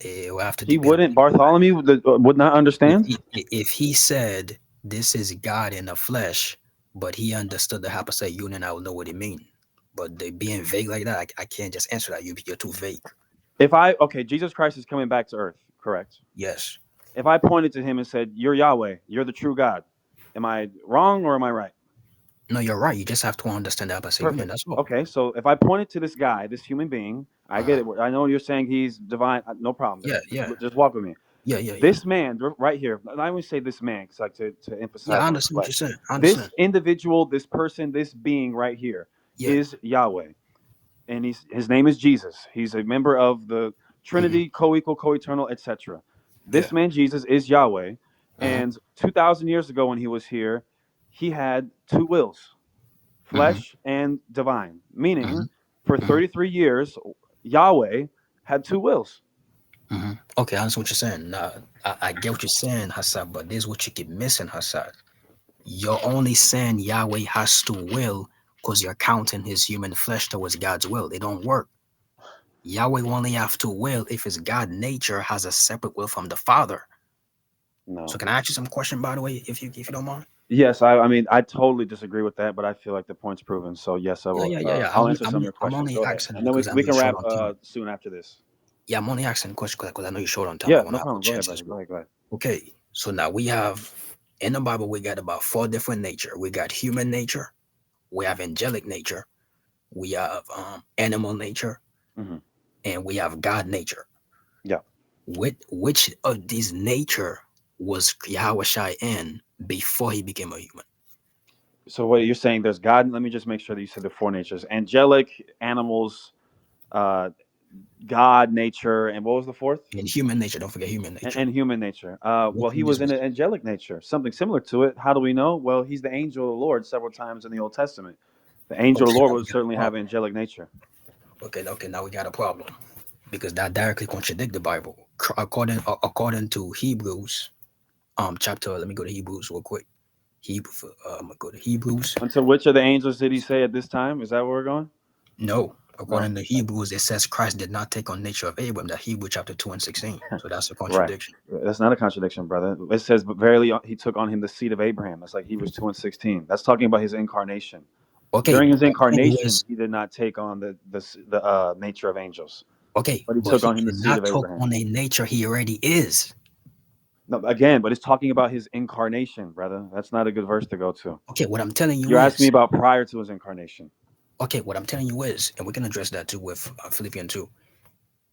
It will have to He depend on wouldn't. Bartholomew would not understand. if he said this is God in the flesh, but he understood the hypostatic union, I will know what it mean. But they being vague like that, I can't just answer that. You're too vague. Okay, Jesus Christ is coming back to earth, correct? Yes. If I pointed to him and said, "You're Yahweh, you're the true God," am I wrong or am I right? No, you're right. You just have to understand the hypostatic union. Perfect. That's all. Okay, so if I pointed to this guy, this human being, I get Uh-huh. it. I know you're saying he's divine. No problem. Yeah, yeah, Just walk with me. yeah. This man right here, I always say this man because like to Yeah, emphasize I on the understand what you're flesh. saying. I This understand. individual, this person, this being right here Yeah. is Yahweh, and his name is Jesus. He's a member of the Mm-hmm. Trinity, co-equal, co-eternal, etc. Yeah. This man Jesus is Yahweh, Uh-huh. and 2,000 years ago when he was here, he had two wills, Mm-hmm. flesh and divine. Meaning, for Mm-hmm. 33 years, Yahweh had two wills. Mm-hmm. Okay, I understand what you're saying. Now, I get what you're saying, Hassan, but this is what you keep missing, Hassan. You're only saying Yahweh has to will because you're counting his human flesh towards God's will. It don't work. Yahweh only have to will if his God nature has a separate will from the Father. So No. can I ask you some question, by the way, if you don't mind? Yes, I mean, I totally disagree with that, but I feel like the point's proven. So yes, I Yeah, will. yeah, yeah, yeah. I'll answer some of your I'm questions. only Go ahead, asking and then we because I know we you're can short wrap on time. soon after this. Yeah, I'm only asking questions because I know you're short on time. I Yeah, want no to have a problem. Go ahead, chance brother. as Go well. ahead. Go ahead. Okay, so now we have in the Bible we got about four different nature. We got human nature, we have angelic nature, we have animal nature, Hmm. and we have God nature. Yeah. Which of these nature was Yahweh Shai in before he became a human? So what you're saying? There's God. Let me just make sure that you said the four natures: angelic, animals, uh, God nature, and what was the fourth? And human nature, don't forget human nature. And human nature. Well, Which he one was is in which? an angelic nature, something similar to it. How do we know? Well, he's the angel of the Lord several times in the Old Testament. The angel of Okay, the Lord now we would got a certainly have problem. angelic nature. Okay, now we got a problem because that directly contradict the Bible. According to Hebrews, chapter. Let me go to Hebrews real quick. Hebrew. I'm gonna go to Hebrews. Until which of the angels did he say at this time? Is that where we're going? No, No. according to Hebrews, it says Christ did not take on nature of Abraham. That Hebrew chapter 2 and 16. So that's a Right. contradiction. That's not a contradiction, brother. It says, "But verily he took on him the seed of Abraham." That's like Hebrews 2:16. That's talking about his incarnation. Okay, During his my point incarnation, was he did not take on the nature of angels, okay, but he but took he on him the did seed not of take Abraham. on a nature he already is. No, again, but it's talking about his incarnation, brother. That's not a good verse to go to. Okay, what I'm telling you You're asking me is, about prior to his incarnation. okay, what I'm telling you is, and we can address that too with Philippians 2.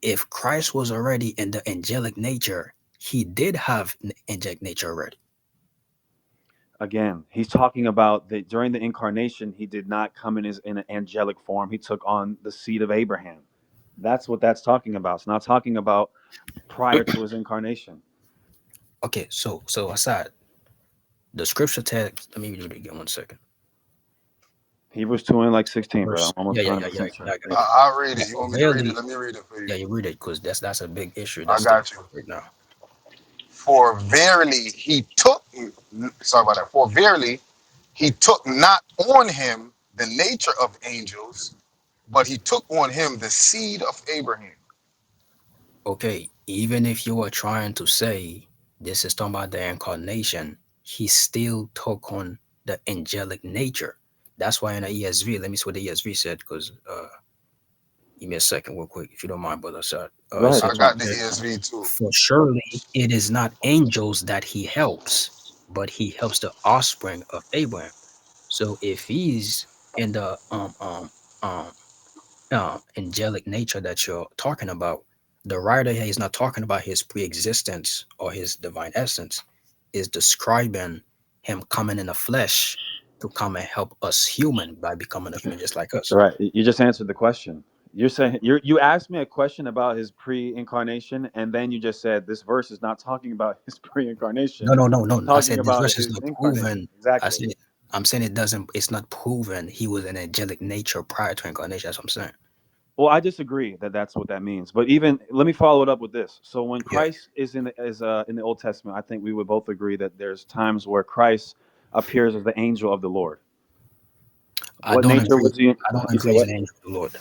If Christ was already in the angelic nature, he did have angelic nature already. Again, he's talking about that during the incarnation, he did not come in an angelic form. He took on the seed of Abraham. That's what that's talking about. It's not talking about prior to his incarnation. Okay, so aside the scripture text, let me read it again 1 second. Hebrews 2 and like 16, bro. I'm Verse, almost yeah, yeah, yeah, yeah, 100% yeah, sure. I got Read it. I'll read yeah, it. You for want me to read it? verily, Let me read it for yeah, you. you read it because that's a big issue I that's still got you. right now. For verily he took, sorry about that. For verily he took not on him the nature of angels, but he took on him the seed of Abraham. Okay, even if you are trying to say this is talking about the incarnation, he still took on the angelic nature. That's why in the ESV, let me see what the ESV said, because give me a second, real quick, if you don't mind, brother. So, Go it ahead. I says, That's right fine. got the there, ESV too. for surely it is not angels that he helps, but he helps the offspring of Abraham. So if he's in the um angelic nature that you're talking about, the writer here is not talking about his pre-existence or his divine essence, is describing him coming in the flesh to come and help us human by becoming a human just like us. All right. You just answered the question. You're saying you asked me a question about his pre-incarnation, and then you just said this verse is not talking about his pre-incarnation. No, no, no, It's no. I talking said this about verse is his not incarnation. proven. I Exactly. said I'm saying it doesn't. It's not proven he was an angelic nature prior to incarnation. That's what I'm saying. Well, I disagree that that's what that means. But even let me follow it up with this. So when Yeah, Christ is in the Old Testament, I think we would both agree that there's times where Christ appears as the angel of the Lord. I What don't nature agree. was he in? I don't You say agree as what? an angel of the Lord.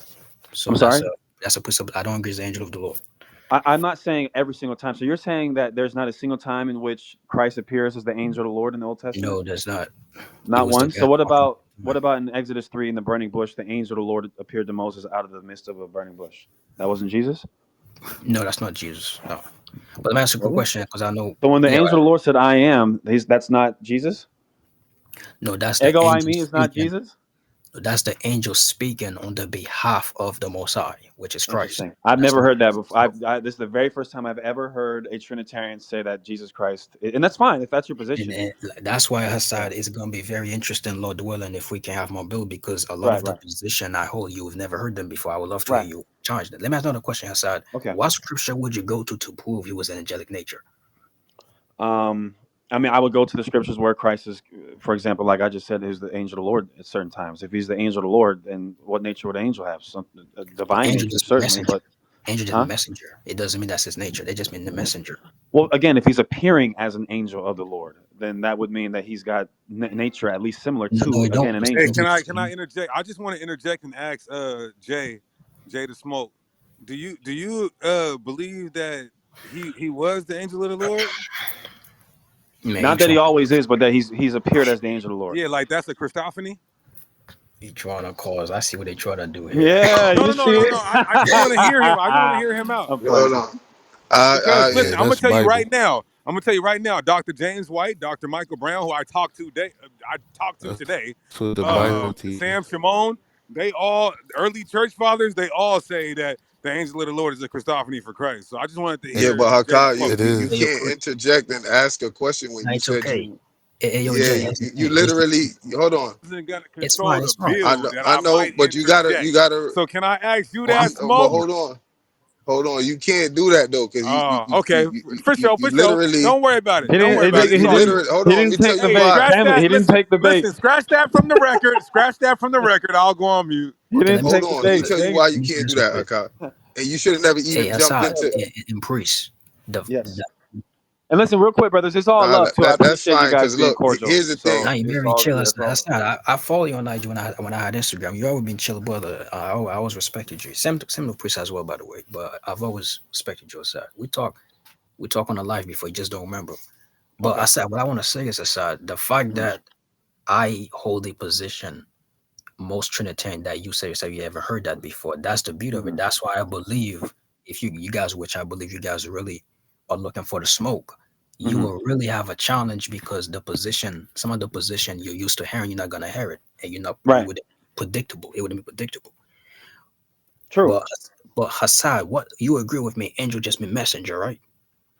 I'm So sorry. that's a precept. I don't agree as the angel of the Lord. I'm not saying every single time. So you're saying that there's not a single time in which Christ appears as the angel of the Lord in the Old Testament? No, there's not. It Not was the one. So God what talking about to him. in Exodus 3 in the burning bush, the angel of the Lord appeared to Moses out of the midst of a burning bush? That wasn't Jesus? No, that's not Jesus. No. But let me ask you a quick Really? question because I know. So when the Yeah, angel of the Lord said, I am, that's not Jesus? no, that's the Ego I angel me is not speaking. Jesus? That's the angel speaking on the behalf of the Most High, which is Christ. Interesting. I've That's never the heard that angel. before. This is the very first time I've ever heard a Trinitarian say that Jesus Christ, and that's fine if that's your position. And that's why Yeah. Hasad is going to be very interesting, Lord willing, if we can have more build, because a lot Right, of the right, position I hold, you've never heard them before. I would love to hear right. you charge them. Let me ask another question, Hasad. Okay. What scripture would you go to prove he was an angelic nature? Um, I mean, I would go to the scriptures where Christ is, for example, like I just said, is the angel of the Lord at certain times. If he's the angel of the Lord, then what nature would an angel have? Some a No, divine angel nature, just mean certainly, messenger. but Angel just mean huh? messenger. It doesn't mean that's his nature. They just mean the messenger. Well, again, if he's appearing as an angel of the Lord, then that would mean that he's got nature at least similar No, no, to, it don't. again, an Because Hey, angel. angel just can I mean, interject? I just want to interject and ask Jay the Smoke. Do you believe that he was the angel of the Lord? man, Not that he always is, but that he's appeared as the angel of the Lord. Yeah, like that's a Christophany. he trying to cause. I see what they try to do here. Yeah, No, you no, no, see no, it. no. I just want to hear him. I just want to hear him out. I'm playing. Hold on. Because Yeah. listen, Yeah, I'm gonna that's tell you Bible. right now. I'm gonna tell you right now. Dr. James White, Dr. Michael Brown, who I talked to today, That's what the Bible Sam teaches. Shimon, they all early church fathers. They all say that the angel of the Lord is a Christophany for Christ. So I just wanted to It, Yeah, hear but Jay the Hakar, Smoke. it you Hey, yo, is. can't Chris. interject and ask a question when No, you it's said okay. you. Hey, yo, Yeah, Jay. Here's the you thing. Here's the thing. literally. Hold on. Isn't gonna It's control fine. the It's fine. bill that I I know, might but interject. you gotta. So can I ask you Oh, I'm that But smoke? hold on. You can't do that though, because Okay, for sure, for you sure. literally. Don't worry about it. He Don't didn't. worry about it. It's He all didn't. good. Literally, hold He on. Let didn't me tell take the you Hey, bait. why. scratch Damn it! that. He didn't Listen, take the bait. listen. Scratch that from the record. Scratch that from the record. I'll go on mute. He okay. didn't Let me Hold take the on. Let me bait. tell you Dang why it. let you me say can't do this real that, quick. Hakar. And you should have never Hey, even jumped Assad into. and priest. Yes. The And listen, real quick, brothers. It's all Nah, love too. I that's appreciate you fine. guys Because being look, cordial. here's the now thing. So you it's very all. chill. Yeah, it's all love. Assad, I follow you on IG when I had Instagram. You always been chill, brother. I always respected you. Same with priest as well, by the way. But I've always respected you, Assad. We talk on the live before. You just don't remember. But Okay. Assad, what I want to say is, Assad, the fact Mhm. that I hold a position most Trinitarian that you say yourself, you ever heard that before. That's the beauty of it. Mhm. That's why I believe if you guys, which I believe you guys really are looking for the smoke. you will really have a challenge because the position, some of the position you're used to hearing, you're not gonna hear it, and you Right. would predictable. It wouldn't be predictable. True. But Hassad, what you agree with me? Angel just mean messenger, right?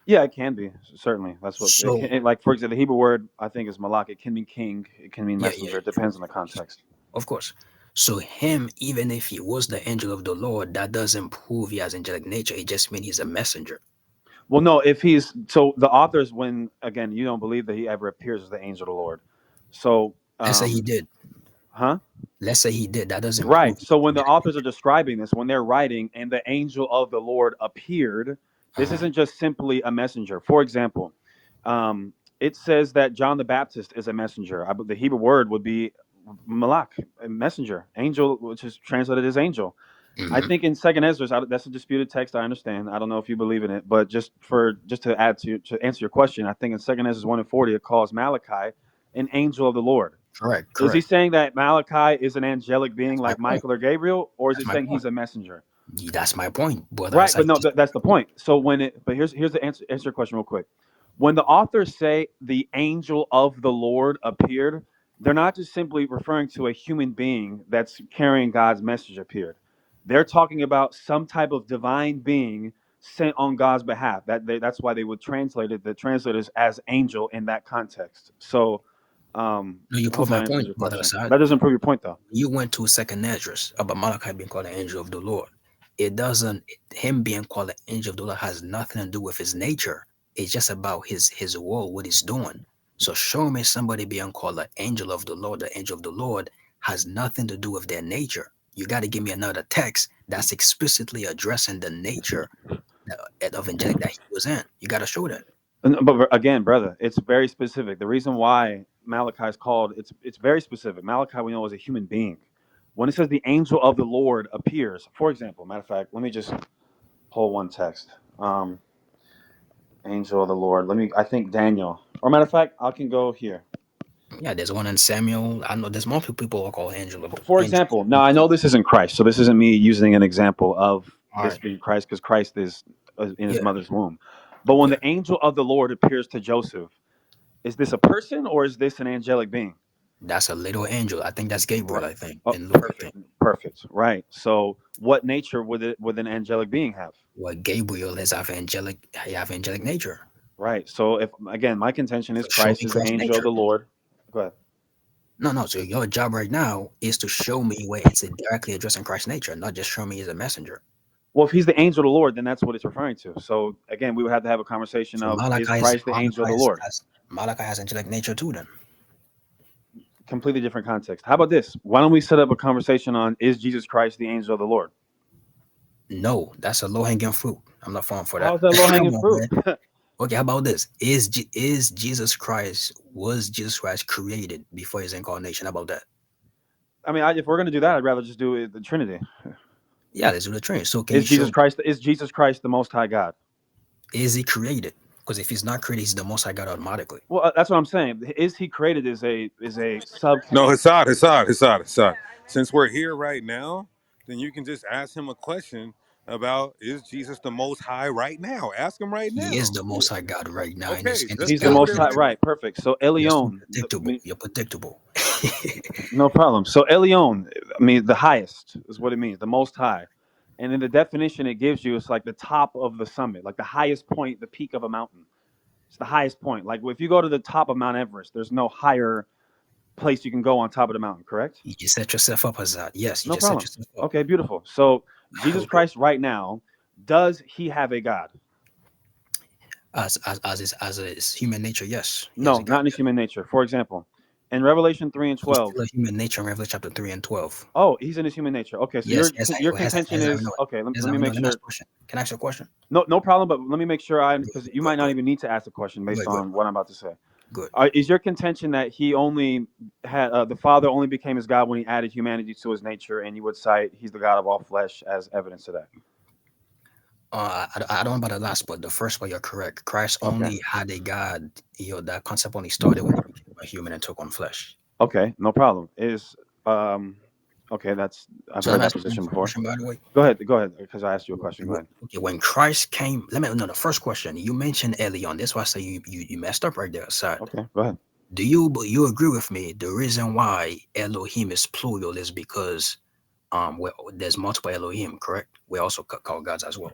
Yeah, it can be, certainly. That's what it So can, like. For example, the Hebrew word I think is malak. It can mean king. It can mean yeah, yeah, messenger. It depends on the context. of course. So him, even if he was the angel of the Lord, that doesn't prove he has angelic nature. It just means he's a messenger. Well, no, if he's so the authors, when again you don't believe that he ever appears as the angel of the Lord. So, Let's say he did. huh? Let's say he did. That doesn't prove Right. he So has when the angelic authors are nature. describing this, when they're writing, and the angel of the Lord appeared, this Uh-huh. isn't just simply a messenger. For example, it says that John the Baptist is a messenger. The Hebrew word would be malak, a messenger, angel, which is translated as angel. I Hmm. think in Second Ezra, that's a disputed text. I understand. I don't know if you believe in it, but just to add to answer your question, I think in Second Ezra 1:40 it calls Malachi an angel of the Lord. Correct. Is he Correct. saying that Malachi is an angelic being That's my like point. Michael or Gabriel, or is That's it my saying point. he's a messenger? That's my point, brother. Right, That's but like no, just that's the point. So but here's the answer your question real quick. When the authors say the angel of the Lord appeared, they're not just simply referring to a human being that's carrying God's message appeared. They're talking about some type of divine being sent on God's behalf. That's why they would translate it, the translators, as angel in that context. So, no. You I hope prove that my answers point, your brother question. Assad. That doesn't prove your point, though. You went to second address about Malachi being called an angel of the Lord. It doesn't him being called an angel of the Lord has nothing to do with his nature. It's just about his role, what he's doing. So show me somebody being called an angel of the Lord. The angel of the Lord has nothing to do with their nature. You got to give me another text that's explicitly addressing the nature of angelic that he was in. You got to show that. But again, brother, it's very specific. The reason why Malachi is called, it's very specific. Malachi, we know, is a human being. When it says the angel of the Lord appears, for example, matter of fact, let me just pull one text. Um, Angel of the Lord. I think Daniel. Or matter of fact, I can go here. Yeah, there's one in Samuel. I know there's multiple people who call For angel. example, now I know this isn't Christ, so this isn't me using an example of All this right. being Christ because Christ is in his Yeah. mother's womb. But when Yeah. the angel of the Lord appears to Joseph, is this a person or is this an angelic being? That's a little angel. I think that's Gabriel, Right. I think, Oh, in Luke, I perfect. think. Perfect. Right. So, what nature would an angelic being have? Well, Gabriel is of angelic, have angelic nature. Right. So, if again, my contention is So show Christ me is the Christ's angel of nature. the Lord. Go ahead. No, no. So your job right now is to show me where it's directly addressing Christ's nature, not just show me he's a messenger. Well, if he's the angel of the Lord, then that's what it's referring to. So, again, we would have to have a conversation So of is Christ the angel of the Lord? Malachi has angelic nature too. Then Completely different context. How about this? Why don't we set up a conversation on is Jesus Christ the angel of the Lord? no, that's a low hanging fruit. I'm not falling for that. How's that low Come hanging on, fruit? man. Okay, how about this? Is Jesus Christ was Jesus Christ created before his incarnation? How about that? I mean, if we're going to do that, I'd rather just do it the Trinity. Yeah, let's do the Trinity. So can you show me? Is Jesus Christ the Most High God? Is he created? Because if he's not created, he's the most high God automatically. Well, that's what I'm saying. Is he created is a sub. No, Hasad. Since we're here right now, then you can just ask him a question about is Jesus the Most High right now? Ask him right He is now. the most high God right now Okay, in his let's He's the deal with Most it godhood. High. right Right. now. Perfect. So You're so Elion, predictable. You're predictable. no problem. So Elion, I mean, the highest is what it means, the Most High. And in the definition it gives you, it's like the top of the summit, like the highest point, the peak of a mountain. It's the highest point. Like if you go to the top of Mount Everest, there's no higher place you can go on top of the mountain, correct? You just set yourself up, Hassan. Yes, you No just set problem. yourself up. Okay, beautiful. So Jesus Okay. Christ right now, does he have a God? As his human nature, yes, he has No, a God. not in his Yes. human nature. For example, in Revelation 3 and He's 12, still a human nature in Revelation chapter 3 and 12. oh, he's in his human nature. Okay, so Yes, your contention as I is know it. okay. As Let I me know make it. Let me ask sure. a question. Can I ask you a question? No problem. But let me make sure Good, because you good, might not good, even need to ask the question based good, good, on what I'm about to say. good. Is your contention that he only had the Father only became his God when he added humanity to his nature, and you would cite he's the God of all flesh as evidence of that? I don't know about the last, but the first part you're correct. Christ Okay. only had a God. That concept only started when he became a human and took on flesh. Okay. No problem. Is um Okay, I've So let heard me that ask you one position before. question, by the way. Go ahead, because I asked you a question. Go ahead. Okay, when Christ came, let me know the first question. You mentioned Elion. That's why I say you messed up right there, Aside. Okay, go ahead. Do you agree with me? The reason why Elohim is plural is because well, there's multiple Elohim, correct? We also call gods as well.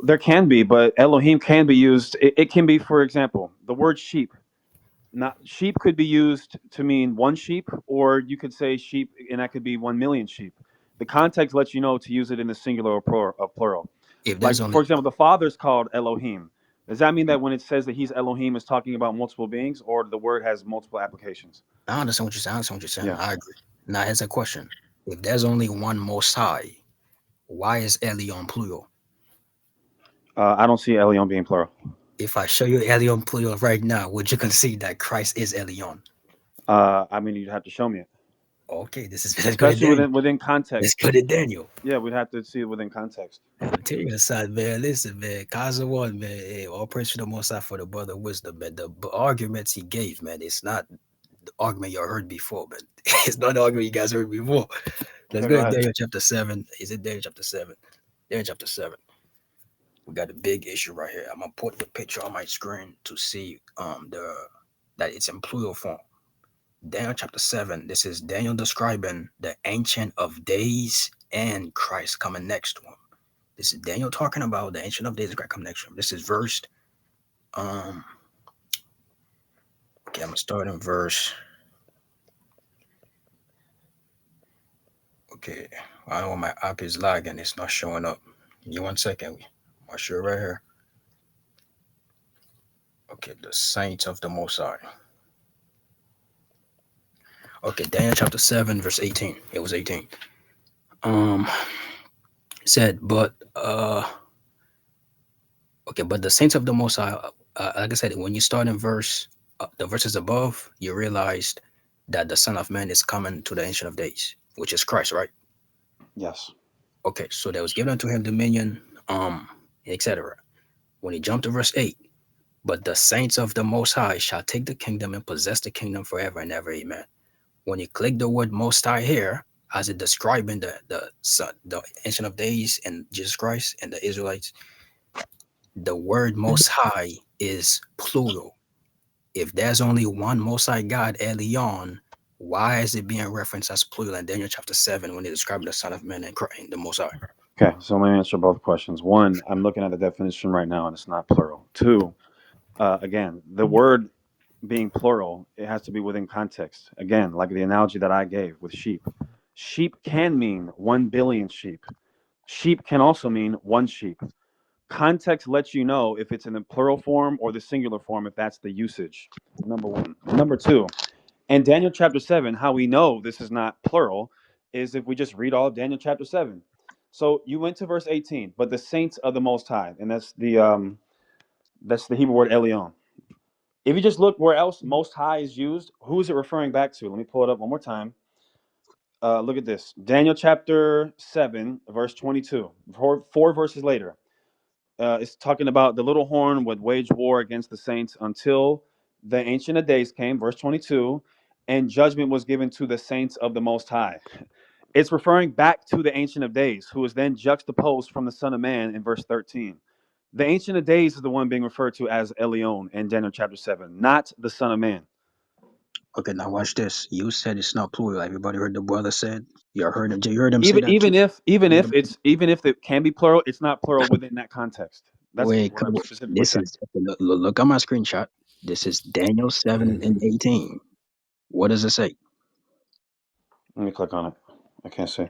There can be, but Elohim can be used. It can be, for example, the word sheep. Not sheep could be used to mean one sheep, or you could say sheep, and that could be 1 million sheep. The context lets you know to use it in the singular or plural. If Like, there's only, for example, the Father's called Elohim. Does that mean that when it says that he's Elohim, is talking about multiple beings, or the word has multiple applications? I understand what you're saying. I understand what you're saying. Yeah. I agree. Now here's a question: if there's only one Most High, why is Elion plural? I don't see Elion being plural. If I show you Elion plural right now, would you concede that Christ is Elion? I mean, you'd have to show me it, Okay, this is let's go to especially Daniel. within Let's context. go to Daniel. Yeah, we'd have to see it within context. I'm telling you, son, man. Listen, man. Kaza one, man. Hey, all praise to the Most High for the brother wisdom, man. The arguments he gave, man, it's not the argument you heard before, man. It's not the argument you guys heard before. Let's Okay, go go to ahead. Daniel chapter 7. Is it Daniel chapter 7? Daniel chapter 7. We got a big issue right here. I'm gonna put the picture on my screen to see the that it's in plural form. Daniel chapter 7. This is Daniel describing the ancient of days and Christ coming next to him. This is Daniel talking about the ancient of days and Christ coming next to him. This is verse um okay, I'm gonna start in verse. Okay, I know my app is lagging, it's not showing up. Give me 1 second. I'll show it right here. Okay, the saints of the Most High. Okay, Daniel chapter 7, verse 18. It was 18. Um, said, but okay, but the saints of the Most High, like I said, when you start in the verses above, you realized that the Son of Man is coming to the Ancient of Days, which is Christ, right? Yes. Okay, so there was given unto him dominion, etc. When he jumped to verse 8, but the saints of the Most High shall take the kingdom and possess the kingdom forever and ever. Amen. When you click the word Most High here, as it describing the Ancient of Days and Jesus Christ and the Israelites, the word Most High is plural. If there's only one Most High God, Elion, why is it being referenced as plural in Daniel chapter 7 when they describe the Son of Man and Christ, the Most High? Okay, so let me answer both questions. One, I'm looking at the definition right now, and it's not plural. Two, again, the word being plural, it has to be within context. Again, like the analogy that I gave with sheep. Sheep can mean 1 billion sheep. Sheep can also mean one sheep. Context lets you know if it's in the plural form or the singular form, if that's the usage. Number one. Number two, and Daniel chapter 7, how we know this is not plural is if we just read all of Daniel chapter 7. So you went to verse 18, but the saints of the Most High, and that's the Hebrew word Elion. If you just look where else Most High is used, who is it referring back to? Let me pull it up one more time. Look at this. Daniel chapter 7, verse 22. Four verses later. It's talking about the little horn would wage war against the saints until the Ancient of Days came, verse 22, and judgment was given to the saints of the Most High. It's referring back to the Ancient of Days, who is then juxtaposed from the Son of Man in verse 13. The Ancient of Days is the one being referred to as Elion in Daniel chapter 7, not the Son of Man. Okay, now watch this. You said it's not plural. Everybody heard the brother said. You heard him say Even that too. even if even if it can be plural, it's not plural within that context. That's Wait, what I'm specifically this saying. is look at my screenshot. This is Daniel 7 and 18. What does it say? Let me click on it. I can't see.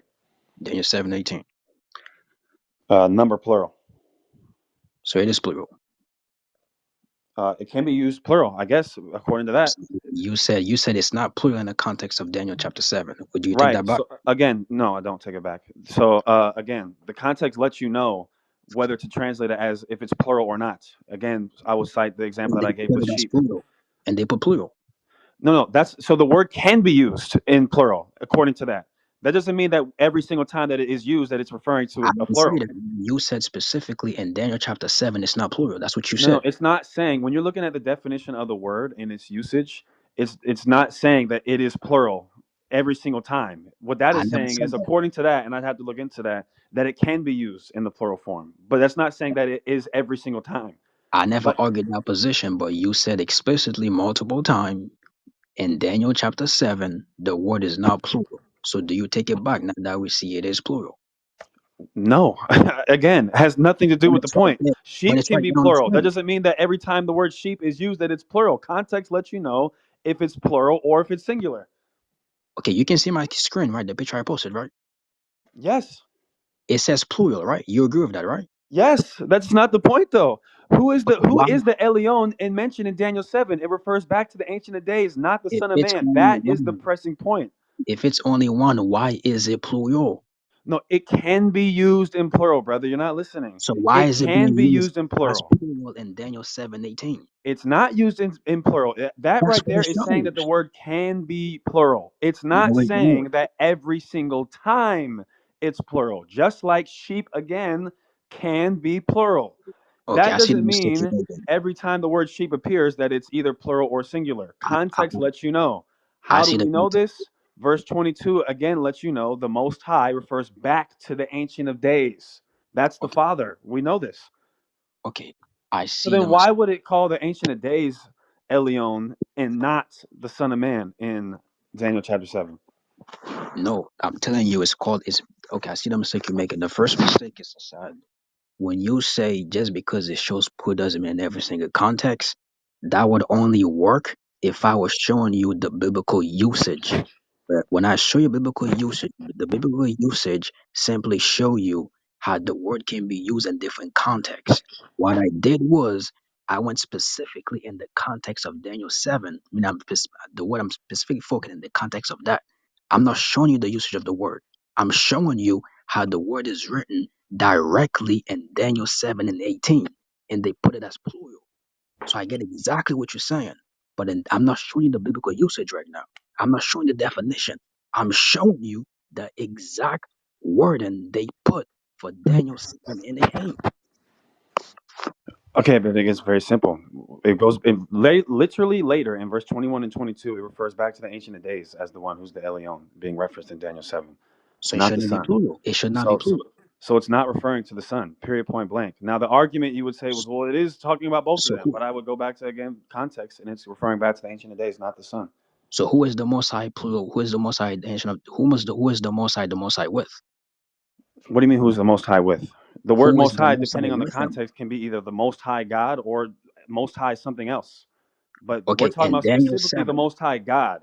Daniel 7:18. Number plural. So it is plural. It can be used plural, I guess, according to that. You said it's not plural in the context of Daniel chapter 7. Would you take Right. that back? So again, no, I don't take it back. So again, the context lets you know whether to translate it as if it's plural or not. Again, I will cite the example And that they I gave put with it as sheep. plural. And they put plural. No, no, that's so the word can be used in plural according to that. That doesn't mean that every single time that it is used that it's referring I to a didn't say plural. that. You said specifically in Daniel chapter 7, it's not plural. That's what you No, no, said. it's not saying when you're looking at the definition of the word and its usage, it's not saying that it is plural. every single time. What that I is never saying said is, that. according to that, and I'd have to look into that, that it can be used in the plural form. But that's not saying that it is every single time. I never But argued that position, but you said explicitly multiple times in Daniel chapter 7, the word is not plural. So do you take it back now that we see it is plural? no, again, has nothing to do When with the it's right point. there, when Sheep it's can right be there on the plural. That screen. doesn't mean that every time the word sheep is used that it's plural. Context lets you know if it's plural or if it's singular. Okay, you can see my screen, right? The picture I posted, right? Yes. It says plural, right? You agree with that, right? Yes, that's not the point though. Okay, Who why? is the Elion in mentioned in Daniel 7? It refers back to the Ancient of Days, not the If Son of it's Man. only That is the one, pressing point. if it's only one, why is it plural? No, it can be used in plural, brother. You're not listening. So why It is it can being be used used in as plural. plural in Daniel 7:18? It's not used in plural. That That's right what there it is saying that the shows. word can be plural. It's not No, it's not. saying that every single time it's plural. Just like sheep, again, can be plural. Okay, That I see the doesn't mistake you're mean making. every time the word sheep appears that it's either plural or singular. I, I, Context lets you know. I How do see the we know context. this? Verse 22 again lets you know the Most High refers back to the Ancient of Days. That's the Okay, Father. We know this. okay, I So see the then why mistake. would it call the Ancient of Days Elion and not the Son of Man in Daniel chapter 7? No, I'm telling you, it's called. It's okay. I see the mistake you're making. The first mistake is aside. When you say just because it shows plural doesn't mean in every single context, that would only work if I was showing you the biblical usage. But when I show you biblical usage, the biblical usage simply show you how the word can be used in different contexts. What I did was I went specifically in the context of Daniel 7. I mean, the word I'm specifically focusing in the context of that. I'm not showing you the usage of the word. I'm showing you how the word is written directly in Daniel 7 and 18, and they put it as plural. So I get exactly what you're saying, but I'm not showing you the biblical usage right now. I'm not showing the definition. I'm showing you the exact wording they put for Daniel 7 and 18. Okay, but it gets very simple. It goes literally later in verse 21 and 22. It refers back to the Ancient of Days as the one who's the Elion, being referenced in Daniel 7, So it not the shouldn't be Son. plural. It should not be So, so, plural. so it's not referring to the Son. Period. Point blank. Now, the argument you would say was, well, it is talking about both of So them, who? but I would go back to again context, and it's referring back to the Ancient of Days, not the Son. So who is the Most High plural? Who is the Most High? Ancient of, who is the Most High? The Most High with? What do you mean? Who's the Most High with? The word Who is Most the High, Most High depending on the with him? context, can be either the Most High God or Most High something else. But we're Okay, talking in about Daniel specifically the 7. Most High God.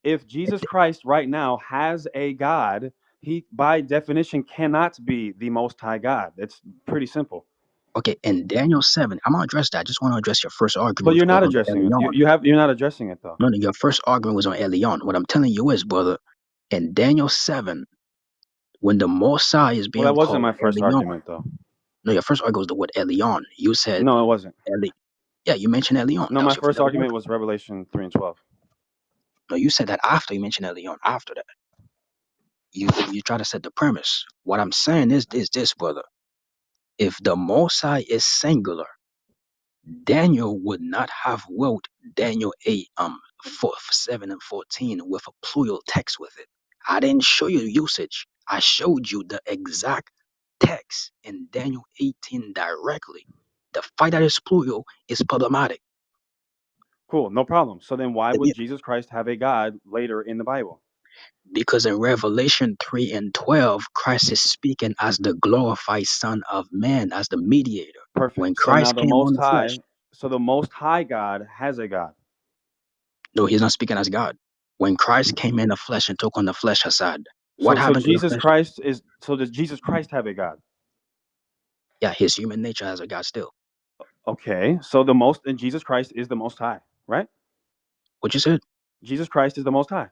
If Jesus Christ right now has a God, he by definition cannot be the Most High God. It's pretty simple. Okay, in Daniel 7, I'm gonna address that. I just want to address your first But argument you're not on addressing it. Elion. You're not addressing it though. No, no, your first argument was on Elion. What I'm telling you is, brother, in Daniel 7, when the Mosai is Well, that being wasn't called my first Elion, argument though. no, your first argument was the word Elion. You said No, it wasn't. Eli. Yeah, you mentioned Elion. No, That my was your first that was argument your- was Revelation 3 and 12. No, you said that after you mentioned Elion. After that, you try to set the premise. What I'm saying is this, brother. If the Mosai is singular, Daniel would not have wrote Daniel 8, 7 and 14 with a plural text with it. I didn't show you usage. I showed you the exact text in Daniel 18 directly. The fact that it's plural is problematic. Cool, no problem. So then why The- would Jesus Christ have a God later in the Bible? Because in Revelation 3 and 12, Christ is speaking as the glorified Son of Man, as the mediator. When Perfect. So now Christ the came on Most the flesh, High, so the Most High God has a God. no, he's not speaking as God. When Christ came in the flesh and took on the flesh, Hasad, what So happened to the Jesus flesh? Christ is, so does Jesus Christ have a God? Yeah, his human nature has a God still. Okay, so the most, and Jesus Christ is the Most High, right? What you said? Jesus Christ is the Most High.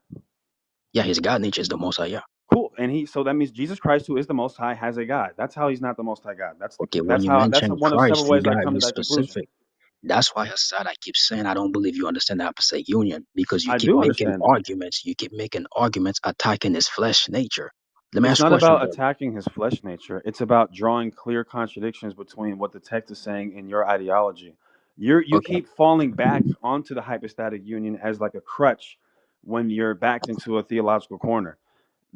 Yeah, his God nature is the most high. Yeah. Cool, and so that means Jesus Christ, who is the Most High, has a God. That's how he's not the Most High God. Okay, when you That's mention one of several Christ, you ways I gotta come to be that conclusion. specific. That's why Hassan, I keep saying I don't believe you understand the apostolic union because you I keep do making understand it. arguments. You keep making arguments attacking his flesh nature. Let me It's ask you a not question, about brother. attacking his flesh nature. It's about drawing clear contradictions between what the text is saying and your ideology. You Okay, keep falling back onto the hypostatic union as like a crutch when you're backed into a theological corner.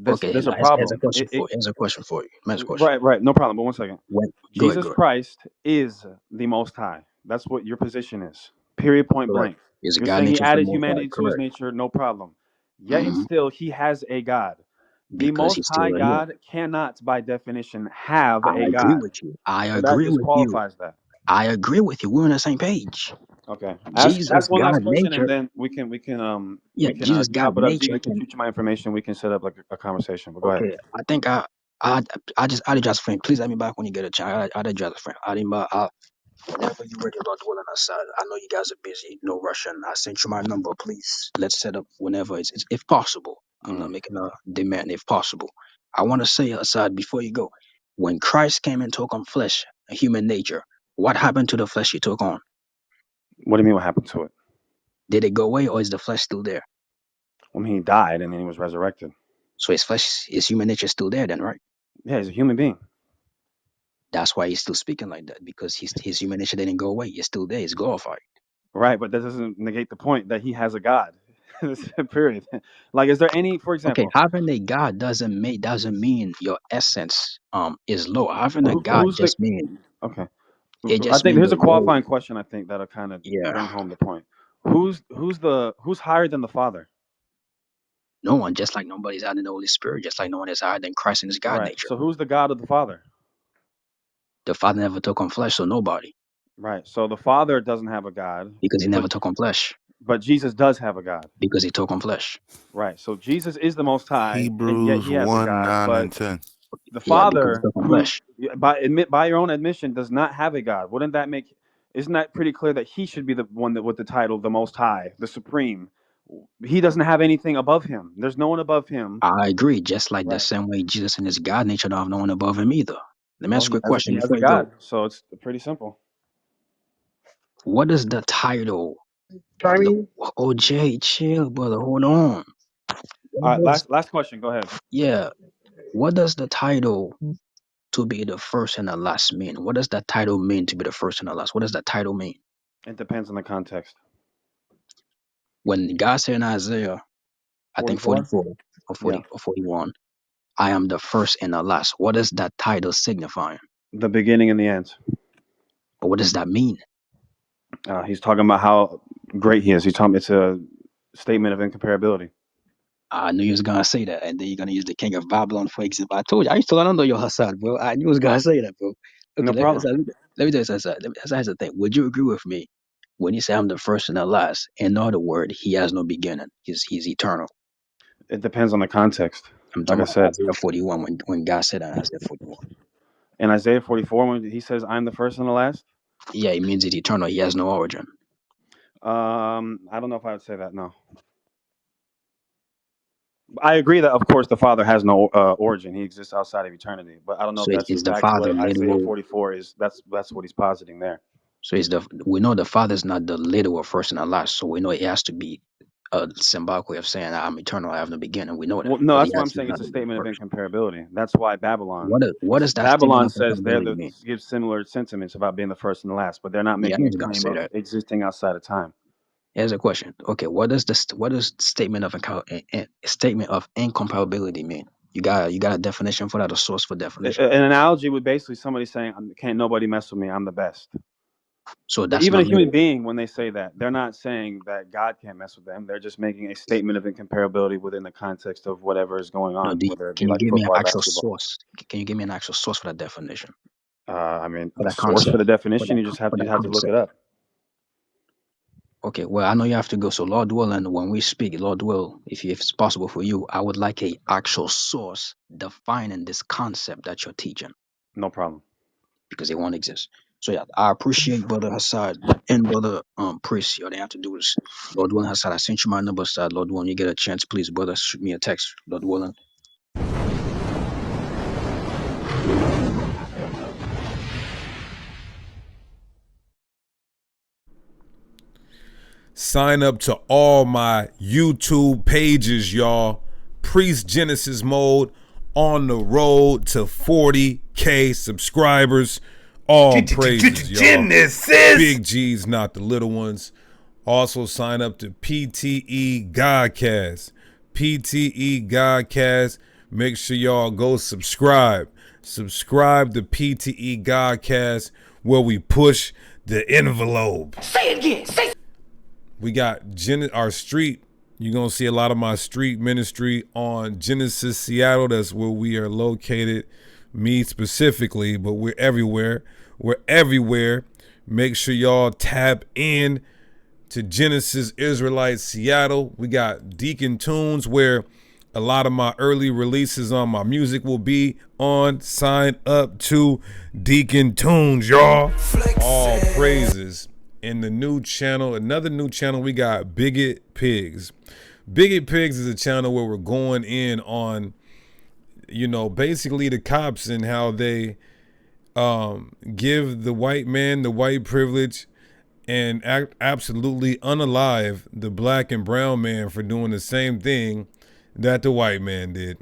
Okay, There's a as a problem. question for as a question for you. Next question. Right, no problem. But 1 second. When, go ahead, Jesus go ahead. Christ is the Most High. That's what your position is. Period. Point Correct. blank. Is You're God saying he nature for the added most part? humanity to his Correct. nature, no problem. Yet and Hmm. still, he has a God. The Because Most he's still High a human. God cannot, by definition, have I a agree God. with you. I So that agree with you. disqualifies that. I agree with you. We're on the same page. Okay. Jesus, Ask one God last question, and nature. then Yeah, we can Jesus, you God chop it up. So nature you can can. shoot you my information. We can set up like a conversation. But go ahead. Okay, I think I I just friend. Please let me back when you get a chance. I just friend. I didn't. Whenever you ready, Lord dwelling outside. I know you guys are busy. No rushing. I sent you my number. Please, let's set up whenever it's if possible. I'm not Mm. making a demand. If possible, I want to say aside before you go. When Christ came and took on flesh, a human nature, what happened to the flesh he took on? What do you mean? What happened to it? Did it go away, or is the flesh still there? I mean, he died and then he was resurrected. So his flesh, his human nature, is still there, then, right? Yeah, he's a human being. That's why he's still speaking like that because his human nature didn't go away. It's still there. It's glorified. Right, but that doesn't negate the point that he has a God. Period. Like, is there any, for Okay, example, having a God doesn't mean your essence is low. Having a God who's the? just mean Okay, it I just think mean here's the a role. qualifying question. I think that'll kind of bring Yeah, home the point. Who's higher than the Father? no one, just like nobody's out in the Holy Spirit, just like no one is higher than Christ in his God Right. nature. So who's the God of the Father? The Father never took on flesh, so nobody, Right. So the Father doesn't have a God, because he but never took on flesh, Jesus does have a God. because he took on flesh. Right. So Jesus is the Most High, and yet Hebrews he has a 1, God. 9, But and 10. the Yeah, because he Father, took on who flesh. by your own admission does not have a God, wouldn't that make? Isn't that pretty clear that he should be the one that with the title, the Most High, the Supreme? He doesn't have anything above him. There's no one above him. I agree, just like the Right. same way Jesus in his God nature don't have no one above him either. Let me Well, ask you a question he has before a you go. God, so it's pretty simple. What is the title? Timing. Oh, Jay, chill, brother. Hold on. All right. What does, Last question. Go ahead. yeah. What does the title to be the first and the last mean? What does that title mean to be the first and the last? What does that title mean? It depends on the context. When God said in Isaiah, I think 44. 44 or Yeah. 40 or 41, I am the first and the last. What does that title signify? The beginning and the end. Or what does that mean? He's talking about how great he is. He's talking. It's a statement of incomparability. I knew you was gonna say that, and then you're gonna use the king of Babylon for example. I told you, I used to learn under your Hasad, bro. I knew you was gonna say that, bro. Okay, No problem. let me tell you something. That's the thing. Would you agree with me when you say I'm the first and the last? In other words, he has no beginning. He's eternal. It depends on the context. I'm Like talking I about said, Isaiah 41 when God said that in Isaiah 41. in Isaiah 44, when he says, "I'm the first and the last," Yeah, it means it's eternal. He has no origin. I don't know if I would say that. No, I agree that of course the Father has no origin. He exists outside of eternity. But I don't know So if that's is the exactly Father what Isaiah literal? 44 is. That's what he's positing there. So is the we know the Father is not the literal first and the last. So we know it has to be a symbolic way of saying I'm eternal. I have no beginning. We know that, Well, no, but that's why I'm he's saying not it's a the statement of first. incomparability. That's why What does that statement Babylon of says accountability mean? gives similar sentiments about being the first and the last, but they're not Yeah, I making a was gonna claim say of that. existing outside of time. Here's a question. Okay, what does statement of incompatibility mean? You got a definition for that, a source for definition. An analogy would basically somebody saying, "Can't nobody mess with me? I'm the best." So But that's even a not human literal. being, when they say that, they're not saying that God can't mess with them. They're just making a statement of incomparability within the context of whatever is going No, on, whether it be can you like give me an football or actual basketball. source? Can you give me an actual source for that definition? I mean, For the that source for concept? the For definition, that you for that have to look concept? it up. Okay, well I know you have to go. So Lord willing, when we speak, Lord will, if it's possible for you, I would like a actual source defining this concept that you're teaching. No problem. Because they won't exist. So yeah, I appreciate Brother Hassad and Brother Priest. All they have to do is Lord willing, Hassad, I sent you my number, Hassad. Lord willing, you get a chance, please, brother, shoot me a text. Lord willing. Sign up to all my YouTube pages, y'all. Priest Genesis Mode on the road to 40K subscribers. All praises, y'all. Genesis. Big G's, not the little ones. Also sign up to PTE Godcast. PTE Godcast. Make sure y'all go subscribe. Subscribe to PTE Godcast where we push the envelope. Say it again. We got our street. You're going to see a lot of my street ministry on Genesis Seattle. That's where we are located. Me specifically, but we're everywhere. We're everywhere. Make sure y'all tap in to Genesis Israelite Seattle. We got Deacon Tunes where a lot of my early releases on my music will be on. Sign up to Deacon Tunes, y'all. All praises. In the new channel, another new channel, we got Bigot Pigs. Bigot Pigs is a channel where we're going in on, you know, basically the cops and how they give the white man the white privilege and absolutely unalive the black and brown man for doing the same thing that the white man did.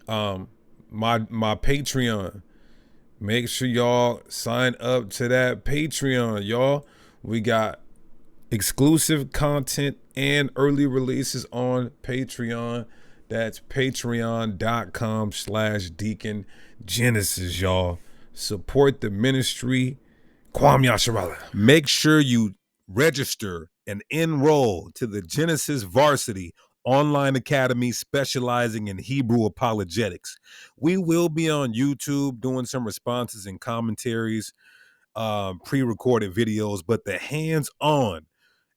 My Patreon. Make sure y'all sign up to that Patreon, y'all. We got exclusive content and early releases on Patreon. That's patreon.com/Deacon Genesis, y'all. Support the ministry. Kwam Yasharala. Make sure you register and enroll to the Genesis Varsity Online Academy specializing in Hebrew apologetics. We will be on YouTube doing some responses and commentaries, pre-recorded videos, but the hands-on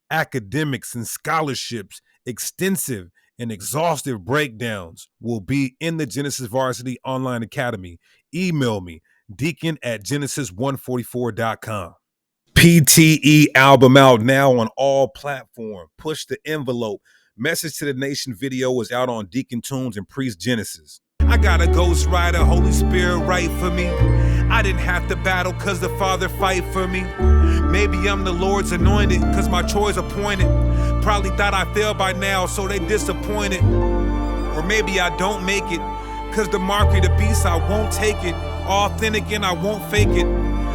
academics and scholarships, extensive and exhaustive breakdowns will be in the Genesis Varsity Online Academy. Email me, deacon@genesis144.com. PTE album out now on all platforms. Push the envelope. Message to the Nation video is out on Deacon Tunes and Priest Genesis. I got a ghost rider, Holy Spirit right for me. I didn't have to battle cause the Father fight for me. Maybe I'm the Lord's anointed cause my choice appointed. Probably thought I failed by now so they disappointed. Or maybe I don't make it cause the mark of the beast I won't take it. Authentic and I won't fake it.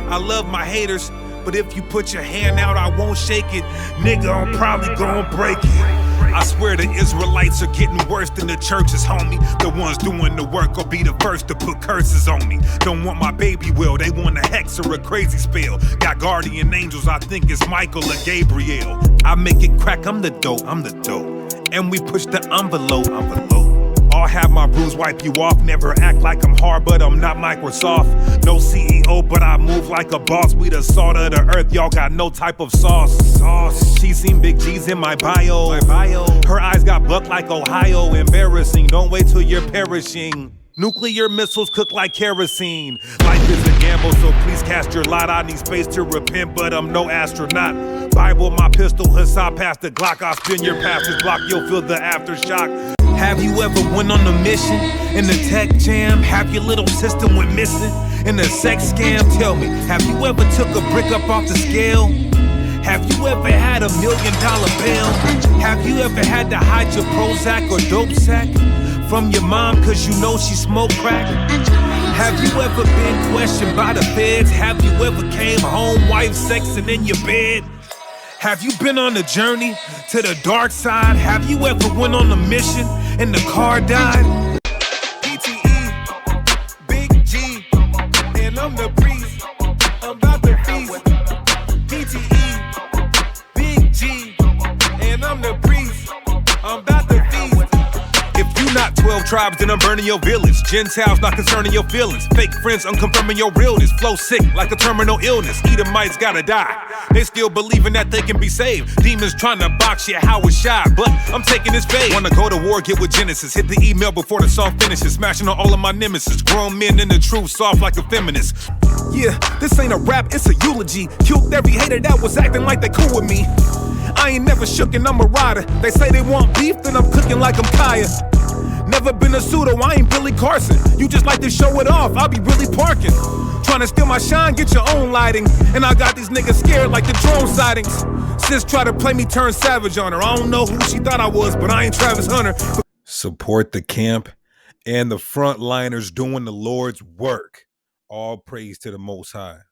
I love my haters, but if you put your hand out I won't shake it. Nigga, I'm probably gonna break it. I swear the Israelites are getting worse than the churches, homie. The ones doing the work will be the first to put curses on me. Don't want my baby will, they want a hex or a crazy spell. Got guardian angels, I think it's Michael or Gabriel. I make it crack, I'm the dope. And we push the envelope. I'll have my bruise wipe you off. Never act like I'm hard, but I'm not Microsoft. No CEO, but I move like a boss. We the salt of the earth, y'all got no type of sauce. She seen big G's in my bio. Her eyes got bucked like Ohio. Embarrassing, don't wait till you're perishing. Nuclear missiles cook like kerosene. Life is a gamble, so please cast your lot. I need space to repent, but I'm no astronaut. Bible, my pistol, Hasad past the Glock. I'll spin your pastor's block, you'll feel the aftershock. Have you ever went on a mission in the tech jam? Have your little system went missing in a sex scam? Tell me, have you ever took a brick up off the scale? Have you ever had $1 million bail? Have you ever had to hide your Prozac or dope sack from your mom cause you know she smoked crack? Have you ever been questioned by the feds? Have you ever came home wife sexing in your bed? Have you been on a journey to the dark side? Have you ever went on a mission and the car died? PTE, Big G, and I'm the priest. I'm about to feast. PTE, Big G, and I'm the priest. I'm about to feast. If you not 12 tribes, then I'm burning your village. Gentiles not concerning your feelings. Fake friends unconfirming your realness. Flow sick like a terminal illness. Edomites gotta die. They still believing that they can be saved. Demons trying to box you, how it's shot. But I'm taking this fade. Wanna go to war, get with Genesis. Hit the email before the song finishes. Smashing on all of my nemesis. Grown men in the truth, soft like a feminist. Yeah, this ain't a rap, it's a eulogy. Killed every hater that was acting like they cool with me. I ain't never shook and I'm a rider. They say they want beef, then I'm cooking like I'm Kaya. Never been a pseudo, I ain't Billy Carson. You just like to show it off, I'll be really parking. Trying to steal my shine, get your own lighting. And I got these niggas scared like the drone sightings. Sis try to play me turn savage on her. I don't know who she thought I was, but I ain't Travis Hunter. Support the camp and the frontliners doing the Lord's work. All praise to the Most High.